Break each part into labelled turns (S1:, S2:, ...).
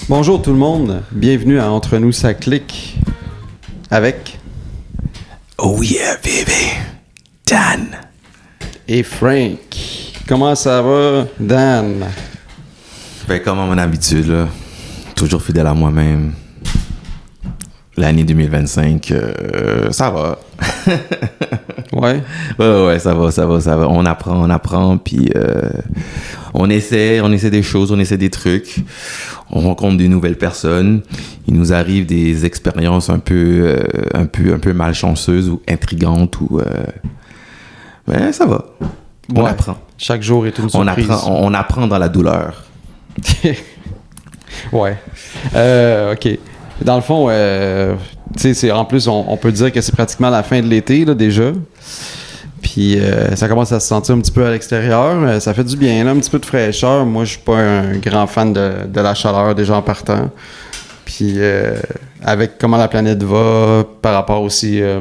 S1: Bonjour tout le monde, bienvenue à Entre nous ça clique avec
S2: Oh yeah baby, Dan
S1: et Frank. Comment ça va, Dan?
S2: Ben comme à mon habitude là, toujours fidèle à moi-même. L'année 2025, ça va.
S1: Ouais.
S2: Ouais, ça va. On apprend, puis on essaie des choses, on essaie des trucs. On rencontre de nouvelles personnes. Il nous arrive des expériences un peu malchanceuses ou intrigantes ou. Ouais, ça va. On apprend.
S1: Chaque jour est une surprise.
S2: On apprend dans la douleur.
S1: Ouais. OK. Dans le fond, tu sais, en plus, on peut dire que c'est pratiquement la fin de l'été, là, déjà. Puis ça commence à se sentir un petit peu à l'extérieur. Ça fait du bien, là, un petit peu de fraîcheur. Moi, je suis pas un grand fan de la chaleur déjà en partant. Puis avec comment la planète va par rapport aussi à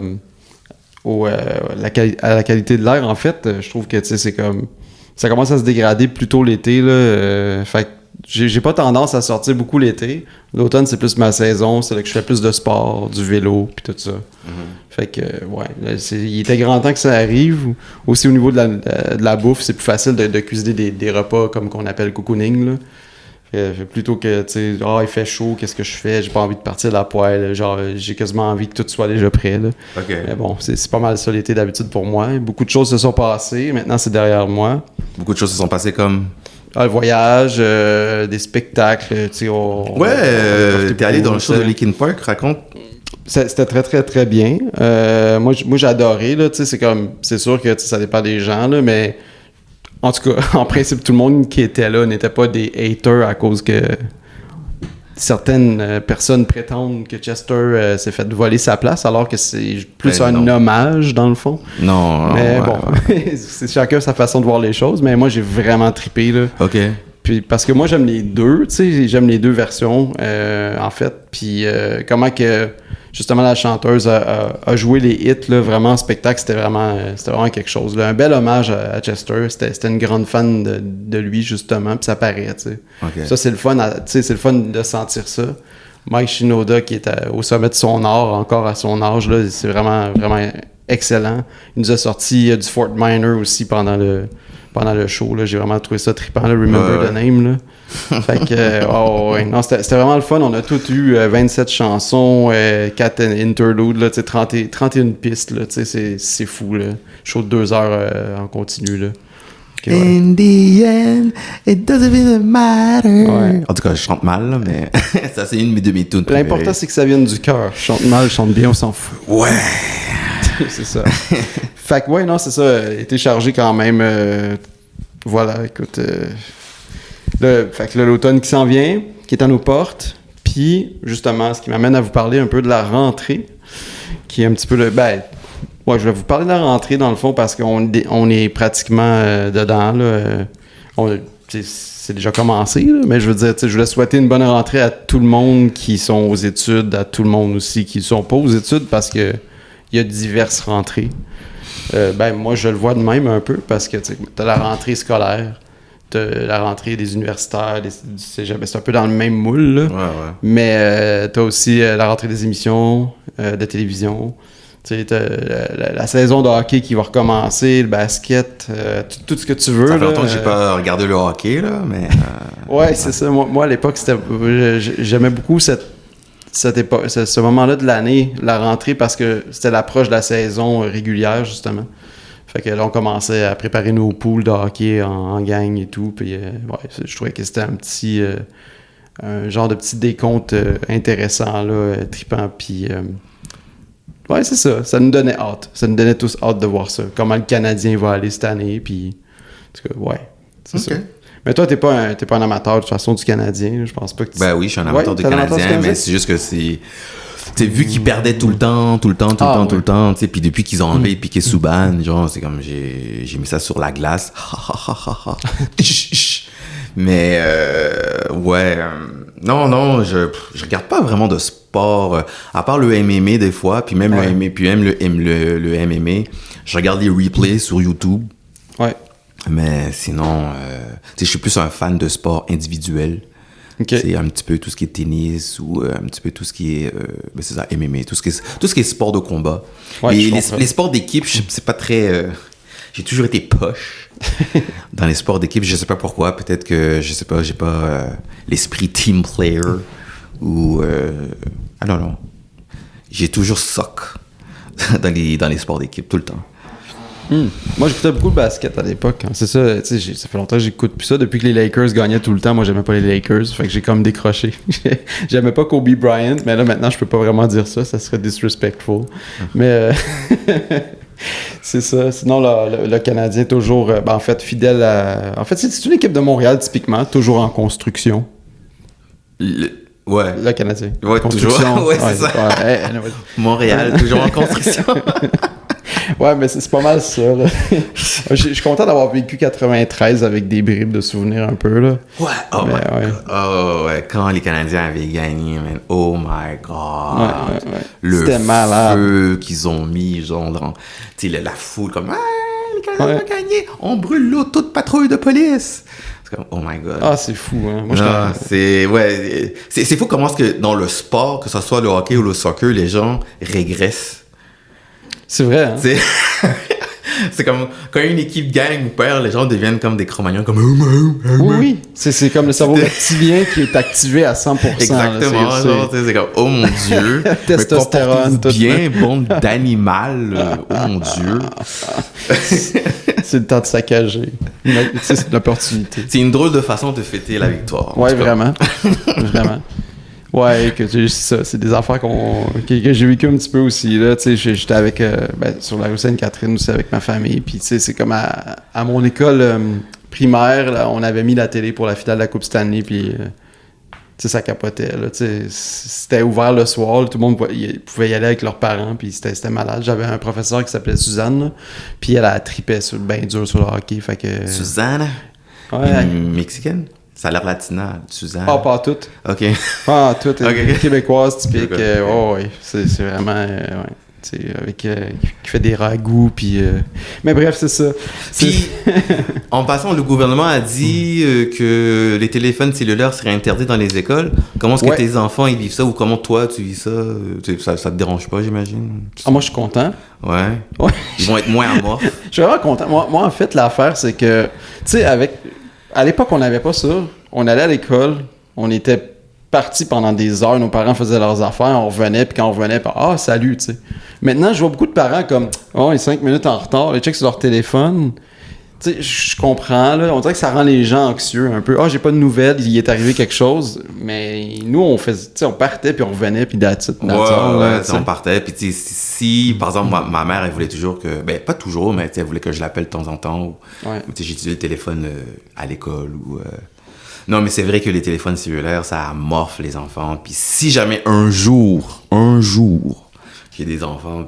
S1: la qualité de l'air, en fait, je trouve que, tu sais, c'est comme... Ça commence à se dégrader plus tôt l'été, là. Fait que j'ai pas tendance à sortir beaucoup l'été. L'automne, c'est plus ma saison. C'est là que je fais plus de sport, du vélo, puis tout ça. Mm-hmm. Fait que, ouais, là, il était grand temps que ça arrive. Aussi, au niveau de la bouffe, c'est plus facile de cuisiner des repas comme qu'on appelle cocooning, là. Plutôt que, tu sais, il fait chaud, qu'est-ce que je fais? J'ai pas envie de partir de la poêle. Genre, j'ai quasiment envie que tout soit déjà prêt, là.
S2: Okay.
S1: Mais bon, c'est pas mal ça l'été d'habitude pour moi. Beaucoup de choses se sont passées. Maintenant, c'est derrière moi.
S2: Beaucoup de choses se sont passées comme...
S1: Le voyage, des spectacles, tu sais.
S2: T'es allé dans le show de Linkin Park, raconte.
S1: C'était très, très, très bien. Moi, j'ai adoré, là, tu sais, c'est sûr que ça dépend des gens, là, mais en tout cas, en principe, tout le monde qui était là n'était pas des haters à cause que certaines personnes prétendent que Chester s'est fait voler sa place, alors que c'est plus un hommage, dans le fond.
S2: Non.
S1: Mais bon, c'est chacun sa façon de voir les choses, mais moi, j'ai vraiment trippé, là.
S2: OK.
S1: Puis, parce que moi, j'aime les deux, tu sais, j'aime les deux versions, en fait. Puis, comment que, justement, la chanteuse a joué les hits, là, vraiment en spectacle, c'était vraiment quelque chose, là. Un bel hommage à Chester. C'était une grande fan de lui, justement, puis ça paraît, tu sais.
S2: Okay.
S1: Ça, c'est le fun, tu sais, c'est le fun de sentir ça. Mike Shinoda, qui est au sommet de son art, encore à son âge, là, c'est vraiment, vraiment excellent. Il nous a sorti du Fort Minor aussi pendant le show, là. J'ai vraiment trouvé ça trippant, là, Remember the Name, là. Fait que, ouais, non, c'était vraiment le fun. On a tous eu 27 chansons, 4 interludes, là, 31 pistes, là, c'est fou, là. Show de 2 heures en continu, là. Okay, ouais.
S2: In the end, it doesn't even matter.
S1: Ouais.
S2: En tout cas, je chante mal, là, mais ça, c'est une de mes tunes préférées.
S1: L'important, c'est que ça vienne du cœur. Je chante mal, je chante bien, on s'en fout.
S2: Ouais.
S1: C'est ça. Fait que, ouais, non, c'est ça. Été chargé quand même. Voilà, écoute. Fait que là, l'automne qui s'en vient, qui est à nos portes. Puis, justement, ce qui m'amène à vous parler un peu de la rentrée, qui est un petit peu le... ouais, je vais vous parler de la rentrée, dans le fond, parce qu'on est pratiquement dedans, là. C'est déjà commencé, là, mais je veux dire, je voulais souhaiter une bonne rentrée à tout le monde qui sont aux études, à tout le monde aussi qui ne sont pas aux études, parce que il y a diverses rentrées. Moi, je le vois de même un peu, parce que tu as la rentrée scolaire, tu as la rentrée des universitaires, c'est un peu dans le même moule, là.
S2: Ouais.
S1: Mais tu as aussi la rentrée des émissions de télévision. Tu sais, la saison de hockey qui va recommencer, le basket, tout ce que tu veux.
S2: Ça fait longtemps que j'ai pas regardé le hockey, là, mais...
S1: ouais, c'est ça. Moi, à l'époque, j'aimais beaucoup ce moment-là de l'année, la rentrée, parce que c'était l'approche de la saison régulière, justement. Fait que là, on commençait à préparer nos poules de hockey en gang et tout. Puis, je trouvais que c'était un genre de petit décompte intéressant, là, trippant. Puis... ouais, c'est ça. Ça nous donnait hâte. Ça nous donnait tous hâte de voir ça. Comment le Canadien va aller cette année. Puis, en tout cas, ouais. C'est ça. Mais toi, t'es pas un amateur de toute façon du Canadien. Je pense pas que tu...
S2: Ben oui, je suis un amateur du Canadien, mais c'est juste que c'est... T'sais, vu qu'ils perdaient tout le temps, t'sais, puis depuis qu'ils ont enlevé Piqué Subban, genre, c'est comme j'ai mis ça sur la glace. Mais, ouais. Non, je regarde pas vraiment de sport. À part le MMA des fois, puis même le MMA, je regarde les replays sur YouTube.
S1: Ouais.
S2: Mais sinon, je suis plus un fan de sport individuel.
S1: Okay.
S2: C'est un petit peu tout ce qui est tennis ou un petit peu tout ce qui est c'est ça, MMA, tout ce qui est sport de combat.
S1: Ouais,
S2: les sports d'équipe, c'est pas très j'ai toujours été poche dans les sports d'équipe, je sais pas pourquoi, peut-être que je sais pas, j'ai pas l'esprit team player ou non. J'ai toujours suck dans les sports d'équipe tout le temps.
S1: Moi, j'écoutais beaucoup le basket à l'époque. Hein. C'est ça, tu sais, ça fait longtemps que j'écoute plus ça. Depuis que les Lakers gagnaient tout le temps, moi, j'aimais pas les Lakers. Fait que j'ai comme décroché. J'aimais pas Kobe Bryant, mais là, maintenant, je peux pas vraiment dire ça. Ça serait disrespectful. Mais c'est ça. Sinon, le Canadien, toujours, en fait, fidèle à... En fait, c'est une équipe de Montréal, typiquement, toujours en construction.
S2: Ouais.
S1: Le Canadien.
S2: Ouais, toujours. Ouais, c'est ça.
S1: Ouais.
S2: Montréal, toujours en construction.
S1: Ouais, mais c'est pas mal ça. Je suis content d'avoir vécu 93 avec des bribes de souvenirs un peu. Là.
S2: Ouais, oh ouais. Quand les Canadiens avaient gagné, man, oh my god.
S1: Ouais.
S2: Le
S1: c'était malade.
S2: feu qu'ils ont mis, genre, dans, tu sais, la foule, comme, les Canadiens ont gagné, on brûle l'auto de patrouille de police. C'est comme, oh my god.
S1: Ah, c'est fou, hein. Moi,
S2: c'est fou comment est-ce que dans le sport, que ce soit le hockey ou le soccer, les gens régressent.
S1: C'est vrai, hein?
S2: C'est comme quand une équipe gagne ou perd, les gens deviennent comme des Cro-Magnons, comme
S1: oui. C'est comme le cerveau reptilien qui est activé à 100%.
S2: Exactement.
S1: Là,
S2: genre, c'est comme, oh mon Dieu.
S1: Testostérone, tout
S2: bien, bande d'animal. Oh mon Dieu.
S1: C'est le temps de saccager. C'est l'opportunité.
S2: C'est une drôle de façon de fêter la victoire.
S1: Ouais, vraiment. Vraiment. Ouais, c'est ça. C'est des affaires que j'ai vécu un petit peu aussi. Là, j'étais avec sur la rue Sainte-Catherine aussi avec ma famille. Puis c'est comme à mon école primaire, là, on avait mis la télé pour la finale de la Coupe Stanley. Puis ça capotait. Là, c'était ouvert le soir. Là, tout le monde pouvait y aller avec leurs parents. Puis c'était malade. J'avais un professeur qui s'appelait Suzanne. Là, puis elle a trippé bien dur sur le hockey. Fait que,
S2: Suzanne?
S1: Ouais.
S2: Mexicaine? Ça a l'air latina, Suzanne.
S1: Ah, pas toutes.
S2: OK.
S1: Ah, toutes.
S2: Okay.
S1: Québécoise, typique. Oui, c'est vraiment... qui fait des ragoûts, puis... Mais bref, c'est ça.
S2: Puis, en passant, le gouvernement a dit que les téléphones cellulaires seraient interdits dans les écoles. Comment est-ce que tes enfants, ils vivent ça, ou comment toi, tu vis ça? Ça te dérange pas, j'imagine?
S1: Ah, moi, je suis content.
S2: Ouais. Ils vont être moins amorphes.
S1: Je suis vraiment content. Moi, en fait, l'affaire, c'est que... Tu sais, à l'époque, on n'avait pas ça. On allait à l'école, on était partis pendant des heures, nos parents faisaient leurs affaires, on revenait, puis quand on revenait, salut, tu sais. Maintenant, je vois beaucoup de parents comme, ils sont 5 minutes en retard, ils checkent sur leur téléphone. Tu sais, je comprends, là. On dirait que ça rend les gens anxieux un peu. J'ai pas de nouvelles, il est arrivé quelque chose. Mais nous, on partait, puis on revenait, puis that's it.
S2: On partait, puis si, par exemple, ma mère, elle voulait toujours que... Ben, pas toujours, mais elle voulait que je l'appelle de temps en temps. J'utilisais le téléphone à l'école ou... Non, mais c'est vrai que les téléphones cellulaires, ça amorphe les enfants. Puis si jamais un jour, qu'il y ait des enfants,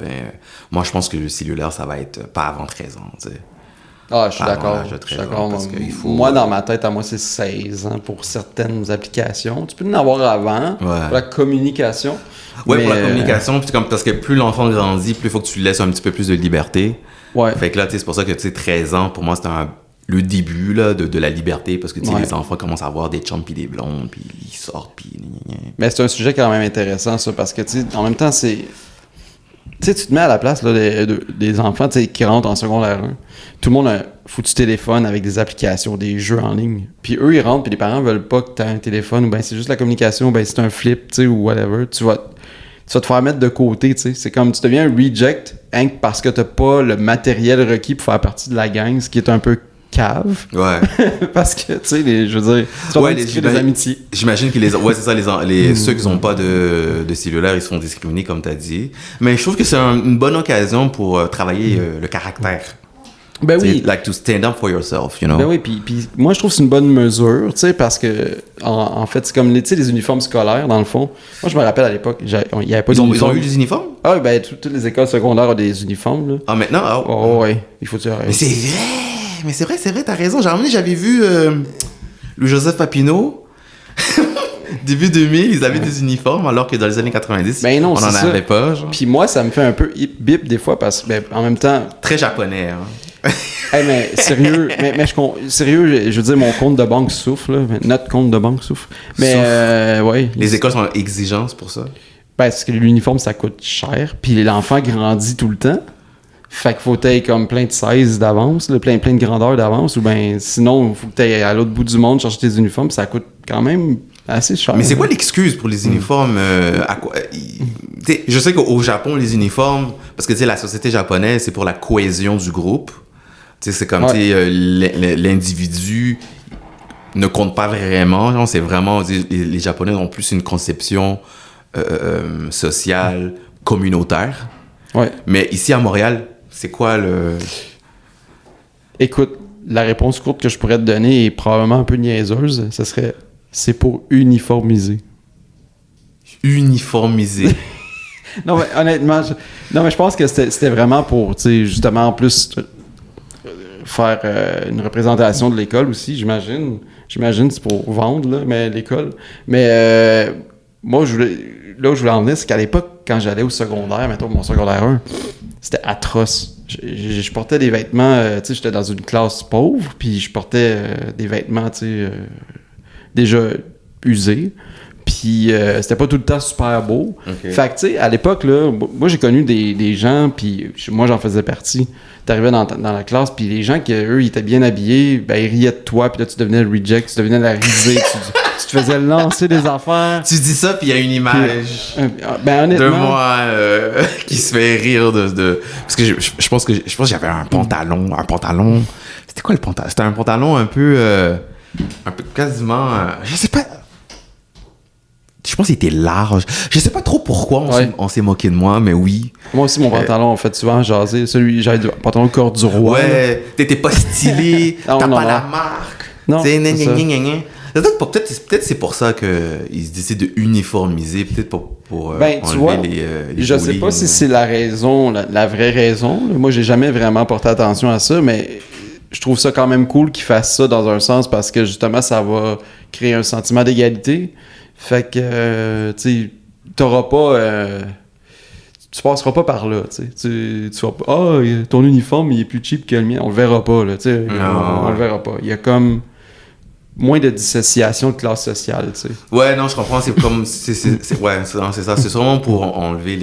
S2: moi, je pense que le cellulaire, ça va être pas avant 13 ans, tu sais.
S1: Ah, je suis d'accord.
S2: Parce qu'il faut...
S1: Moi, dans ma tête, à moi, c'est 16 ans pour certaines applications. Tu peux en avoir avant, pour la communication.
S2: Oui, pour la communication, puis parce que plus l'enfant grandit, plus il faut que tu lui laisses un petit peu plus de liberté. Ouais. Fait que là, c'est pour ça que, 13 ans, pour moi, c'est le début là, de la liberté, parce que les enfants commencent à avoir des chums puis des blondes, puis ils sortent, puis...
S1: Mais c'est un sujet quand même intéressant, ça, parce que, en même temps, c'est... Tu sais, tu te mets à la place là, des enfants qui rentrent en secondaire 1. Tout le monde a foutu téléphone avec des applications, des jeux en ligne. Puis eux, ils rentrent, puis les parents veulent pas que tu aies un téléphone, ou c'est juste la communication, ou c'est un flip, ou whatever. Tu vas te faire mettre de côté, tu sais. C'est comme tu deviens un reject, parce que t'as pas le matériel requis pour faire partie de la gang, ce qui est un peu cave. Ouais. Parce que, tu sais, je veux dire, tu vas des amitiés.
S2: J'imagine que c'est ça, ceux qui n'ont pas de cellulaire, ils sont discriminés, comme tu as dit. Mais je trouve que c'est une bonne occasion pour travailler le caractère.
S1: Ben oui.
S2: Like to stand up for yourself, you know.
S1: Ben oui, puis moi, je trouve que c'est une bonne mesure, tu sais, parce que, en fait, c'est comme, les uniformes scolaires, dans le fond. Moi, je me rappelle à l'époque, il n'y avait pas d'uniformes.
S2: Ils ont eu des uniformes?
S1: Ah, ben, toutes les écoles secondaires ont des uniformes, là.
S2: Ah, maintenant?
S1: Oh, ouais. Il faut dire.
S2: Mais c'est vrai, t'as raison. J'avais vu Louis-Joseph Papineau, début 2000, ils avaient des uniformes, alors que dans les années 90,
S1: Ben non,
S2: on
S1: c'est
S2: n'en
S1: ça.
S2: avait pas. Genre.
S1: Puis moi, ça me fait un peu bip des fois parce que, ben, en même temps,
S2: Très japonais. Hein.
S1: hey, mais sérieux, sérieux, je veux dire, mon compte de banque souffre, là. Notre compte de banque souffre. Mais, ouais.
S2: Les écoles sont exigeantes pour ça.
S1: Ben, parce que l'uniforme, ça coûte cher. Puis l'enfant grandit tout le temps. Fait qu'il faut que t'aies comme plein de sizes d'avance, là, plein de grandeurs d'avance. Ou ben, sinon, il faut que t'ailles à l'autre bout du monde chercher tes uniformes. Puis ça coûte quand même assez cher.
S2: Mais c'est quoi l'excuse pour les uniformes je sais qu'au Japon, les uniformes, parce que la société japonaise, c'est pour la cohésion du groupe. C'est comme l'individu ne compte pas vraiment. Genre, c'est vraiment, les Japonais ont plus une conception sociale, communautaire.
S1: Ouais.
S2: Mais ici à Montréal, c'est quoi le...
S1: Écoute, la réponse courte que je pourrais te donner est probablement un peu niaiseuse. Ce serait, c'est pour uniformiser.
S2: Uniformiser.
S1: Non, mais honnêtement, je pense que c'était vraiment pour, tu sais, justement, en plus, faire une représentation de l'école aussi, j'imagine. J'imagine que c'est pour vendre, là, mais l'école. Mais moi, là où je voulais en venir, c'est qu'à l'époque, quand j'allais au secondaire, mettons mon secondaire 1, c'était atroce. Je portais des vêtements, tu sais, j'étais dans une classe pauvre, puis je portais des vêtements, tu sais, déjà usés. Puis c'était pas tout le temps super beau.
S2: Okay.
S1: Fait que, tu sais, à l'époque, là, moi, j'ai connu des gens, puis moi, j'en faisais partie. T'arrivais dans la classe, puis les gens qui, eux, ils étaient bien habillés, ben, ils riaient de toi, puis là, tu devenais le reject, tu devenais la risée, tu te faisais lancer des affaires.
S2: Tu dis ça, puis il y a une image
S1: ben, honnêtement,
S2: de moi qui se fait rire de... Parce que je pense que j'avais un pantalon. C'était quoi le pantalon? C'était un pantalon un peu quasiment... je sais pas... Je pense qu'il était large. Je sais pas trop pourquoi on s'est moqué de moi, mais oui.
S1: Moi aussi, mon pantalon, en fait, souvent jasé. J'avais du pantalon corps du roi.
S2: Ouais, t'étais pas stylé, t'as pas la marque.
S1: Non, c'est ça.
S2: Peut-être c'est pour ça qu'ils décident de uniformiser, peut-être pour
S1: ben, tu vois,
S2: les
S1: je sais pas si c'est la raison, la vraie raison. Moi, j'ai jamais vraiment porté attention à ça, mais je trouve ça quand même cool qu'ils fassent ça dans un sens parce que, justement, ça va créer un sentiment d'égalité. Fait que, tu sais, t'auras pas... tu passeras pas par là, tu sais. Tu vas pas... ton uniforme, il est plus cheap que le mien. On le verra pas, là, tu sais. On le verra pas. Il y a comme moins de dissociation de classe sociale, tu sais.
S2: Ouais, non, je comprends. C'est comme... c'est ça. C'est sûrement pour enlever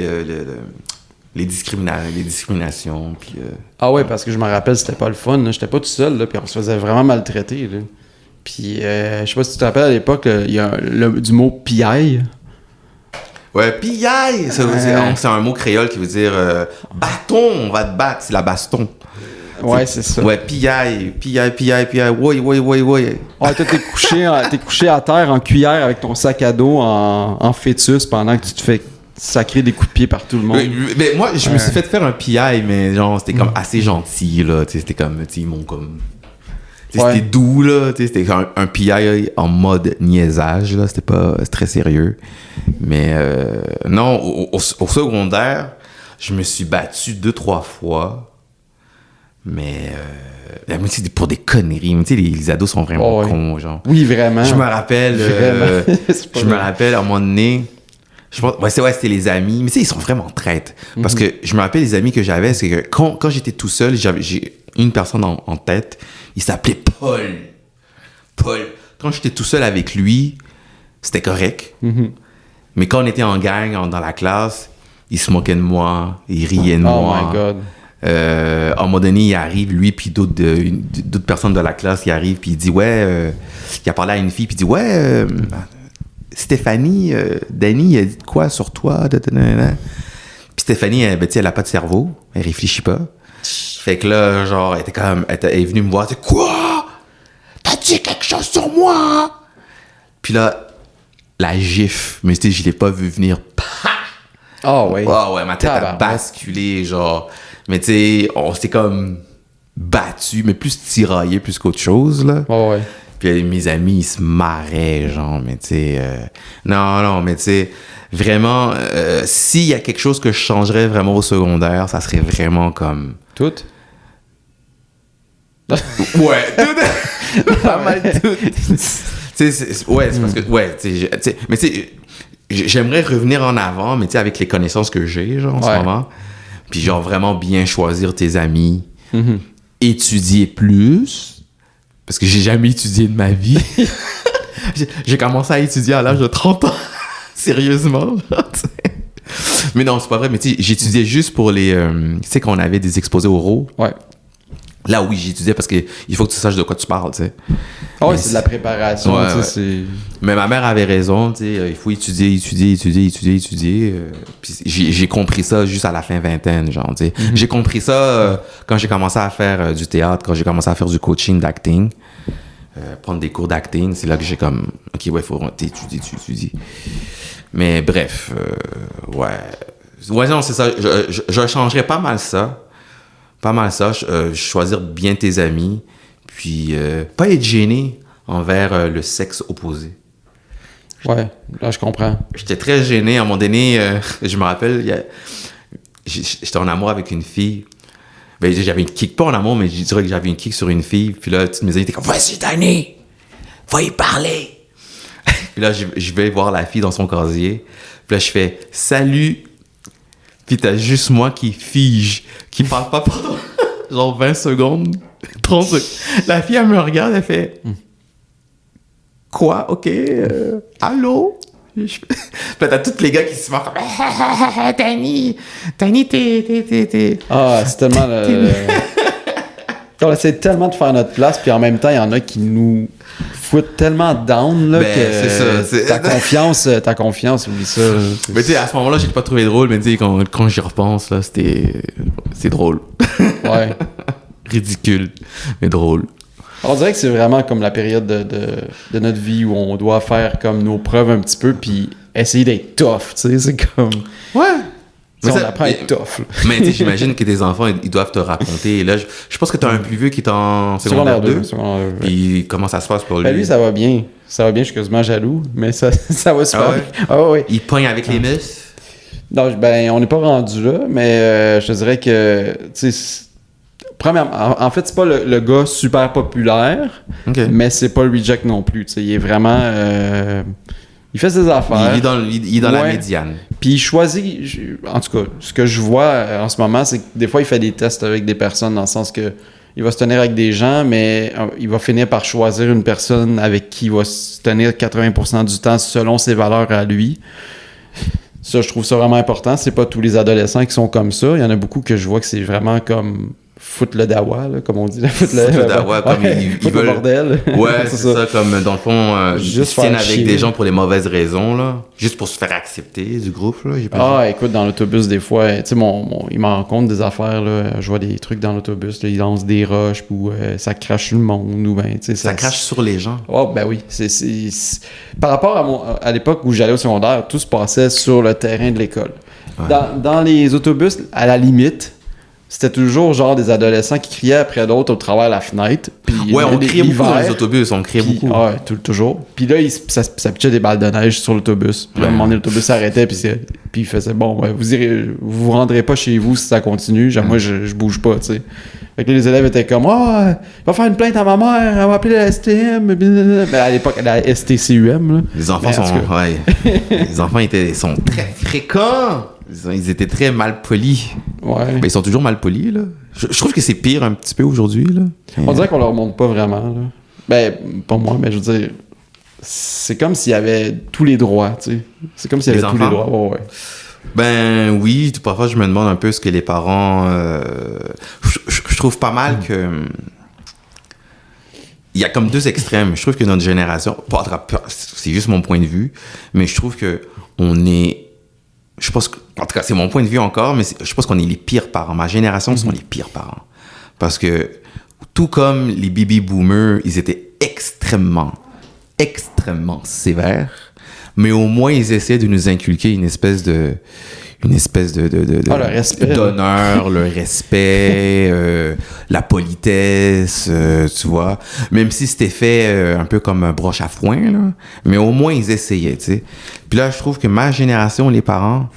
S2: les discriminations, puis...
S1: Ah ouais, parce que je me rappelle, c'était pas le fun, là. J'étais pas tout seul, là, puis on se faisait vraiment maltraiter, là. Puis, je sais pas si tu te rappelles, à l'époque, il y a du mot « piaille ».
S2: Ouais, piaille! C'est un mot créole qui veut dire bâton, on va te battre, c'est la baston.
S1: Ouais, c'est ça.
S2: Ouais, piaille, ouais.
S1: Ouais, toi, t'es couché à terre en cuillère avec ton sac à dos en fœtus pendant que tu te fais sacrer des coups de pied par tout le monde.
S2: Mais moi, je me suis fait faire un piaille, mais genre, c'était comme assez gentil, là. C'était comme, tu sais, ils m'ont comme... C'était doux, là. C'était un PI en mode niaisage, là. C'était pas très sérieux. Mais non, au secondaire, je me suis battu 2-3 fois. Mais c'est pour des conneries. Tu sais, les ados sont vraiment cons, genre.
S1: Oui, vraiment.
S2: Je me rappelle... je me rappelle, à un moment donné... Je pense, c'était les amis. Mais tu sais, ils sont vraiment traites. Parce que je me rappelle les amis que j'avais, c'est que quand j'étais tout seul, j'ai une personne en tête. Il s'appelait Paul. Quand j'étais tout seul avec lui, c'était correct. Mais quand on était en gang, dans la classe, il se moquait de moi, il riait de moi.
S1: Oh my God.
S2: À un moment donné, il arrive, lui, puis d'autres personnes de la classe, il arrive, puis il dit, il a parlé à une fille, puis il dit, Stéphanie, Danny, il a dit quoi sur toi? Puis Stéphanie, elle a pas de cerveau, elle réfléchit pas. Fait que là, genre, elle est venue me voir, elle dit, quoi? T'as dit quelque chose sur moi? Puis là, la gifle, mais tu sais, je l'ai pas vu venir.
S1: Oh ouais.
S2: Oh ouais, ma tête a basculé, genre. Mais tu sais, on s'était comme battu, mais plus tiraillé plus qu'autre chose, là.
S1: Oh ouais.
S2: Puis mes amis, ils se marraient, genre, mais tu sais... non, mais tu sais, vraiment, s'il y a quelque chose que je changerais vraiment au secondaire, ça serait vraiment comme...
S1: Tout?
S2: Ouais, tout. Pas mal tout. Ouais, c'est parce que... Ouais, mais tu sais, j'aimerais revenir en avant, mais tu sais, avec les connaissances que j'ai, genre, en ce moment. Puis genre, vraiment bien choisir tes amis.
S1: Mm-hmm.
S2: Étudier plus. Parce que j'ai jamais étudié de ma vie. J'ai commencé à étudier à l'âge de 30 ans. Sérieusement. Mais non, c'est pas vrai. Mais tu sais, j'étudiais juste pour les... tu sais, quand on avait des exposés oraux.
S1: Ouais.
S2: Là, oui, j'étudiais parce qu'il faut que tu saches de quoi tu parles, tu sais.
S1: Ah ouais, c'est de la préparation,
S2: ouais,
S1: tu sais,
S2: ouais. Mais ma mère avait raison, tu sais, il faut étudier. Puis j'ai compris ça juste à la fin vingtaine, genre, tu sais. Mm-hmm. J'ai compris ça quand j'ai commencé à faire du théâtre, quand j'ai commencé à faire du coaching d'acting, prendre des cours d'acting, c'est là que j'ai comme, OK, ouais, faut t'étudier. Mais bref, ouais. Ouais, non, c'est ça, je changerais pas mal ça. Choisir bien tes amis, puis pas être gêné envers le sexe opposé.
S1: Ouais, là je comprends.
S2: J'étais très gêné à un moment donné, je me rappelle, j'étais en amour avec une fille. Ben, j'avais une kick, pas en amour, mais je dirais que j'avais une kick sur une fille, puis là, toutes mes amis étaient comme « Vas-y, Danny, va y parler! » Puis là, je vais voir la fille dans son casier, puis là, je fais « Salut! » Puis t'as juste moi qui fige, qui parle pas pendant genre 20 secondes, 30 secondes. La fille, elle me regarde, elle fait « Quoi? OK? Allô? » Puis t'as tous les gars qui se marrent comme « Danny, t'es... »
S1: Ah, c'est tellement... On essaie tellement de faire notre place, puis en même temps, il y en a qui nous foutent tellement down là,
S2: ben,
S1: que
S2: c'est ça,
S1: ta confiance, oublie ça.
S2: Mais tu sais, à ce moment-là, j'ai pas trouvé drôle, mais tu sais, quand j'y repense, là, c'est drôle.
S1: Ouais.
S2: Ridicule, mais drôle.
S1: On dirait que c'est vraiment comme la période de notre vie où on doit faire comme nos preuves un petit peu, puis essayer d'être tough, tu sais, c'est comme...
S2: Ouais.
S1: Mais on apprend à être tough.
S2: Mais tu sais, j'imagine que tes enfants, ils doivent te raconter. Et là, je pense que tu as un plus vieux qui est en secondaire 2. Puis comment ça se passe pour lui?
S1: Ben lui, ça va bien. Ça va bien, je suis quasiment jaloux, mais ça va super bien. Ah ouais.
S2: Il pogne avec les muscles?
S1: Non, ben on n'est pas rendu là, mais je te dirais que, tu sais, premièrement, en fait, c'est pas le gars super populaire, mais c'est pas le reject non plus. Tu sais, il est vraiment... il fait ses affaires.
S2: Il est dans la médiane.
S1: Puis il choisit... En tout cas, ce que je vois en ce moment, c'est que des fois, il fait des tests avec des personnes dans le sens que il va se tenir avec des gens, mais il va finir par choisir une personne avec qui il va se tenir 80% du temps selon ses valeurs à lui. Ça, je trouve ça vraiment important. C'est pas tous les adolescents qui sont comme ça. Il y en a beaucoup que je vois que c'est vraiment comme... foutre le dawa, là, comme on dit.
S2: Foutre le dawa, comme ils veulent...
S1: le bordel.
S2: Ouais, c'est ça, comme dans le fond, ils se tiennent avec
S1: chier.
S2: des gens pour les mauvaises raisons, là. Juste pour se faire accepter du groupe, là.
S1: Écoute, dans l'autobus, des fois, tu sais, il m'en rencontre des affaires, là. Je vois des trucs dans l'autobus, là, ils lancent des roches, ou ça crache sur le monde, ou ben, tu sais...
S2: Ça crache sur les gens.
S1: Oh, ben oui. Par rapport à l'époque où j'allais au secondaire, tout se passait sur le terrain de l'école. Ouais. Dans les autobus, à la limite... C'était toujours genre des adolescents qui criaient après d'autres au travers de la fenêtre. Puis,
S2: ouais, on criait beaucoup dans les autobus, beaucoup.
S1: Ouais, toujours. Puis là, ça pitchait des balles de neige sur l'autobus. Puis là, à un moment donné, l'autobus s'arrêtait, puis il faisait, bon, ouais, vous rendrez pas chez vous si ça continue. Genre, moi, je bouge pas, tu sais. Fait que les élèves étaient comme, il va faire une plainte à ma mère, elle va appeler la STM. Mais à l'époque, la STCUM, là.
S2: Les enfants les enfants sont très fréquents. Ils étaient très mal polis.
S1: Ouais.
S2: Ben, ils sont toujours mal polis, là. Je trouve que c'est pire un petit peu aujourd'hui, là.
S1: On dirait qu'on leur montre pas vraiment, là. Ben, pas moi, mais je veux dire, c'est comme s'il y avait tous les droits, tu sais. C'est comme s'il y avait tous les droits, ouais.
S2: Ben oui, parfois je me demande un peu ce que les parents... Je trouve pas mal que... Il y a comme deux extrêmes. Je trouve que notre génération... C'est juste mon point de vue, mais je trouve que on est... Je pense que, en tout cas, c'est mon point de vue encore, mais je pense qu'on est les pires parents. Ma génération sont les pires parents. Parce que, tout comme les baby boomers, ils étaient extrêmement sévères, mais au moins, ils essaient de nous inculquer une espèce de
S1: le respect,
S2: d'honneur, le respect, la politesse, tu vois. Même si c'était fait un peu comme un broche à foin, là, mais au moins ils essayaient, tu sais. Puis là, je trouve que ma génération, les parents,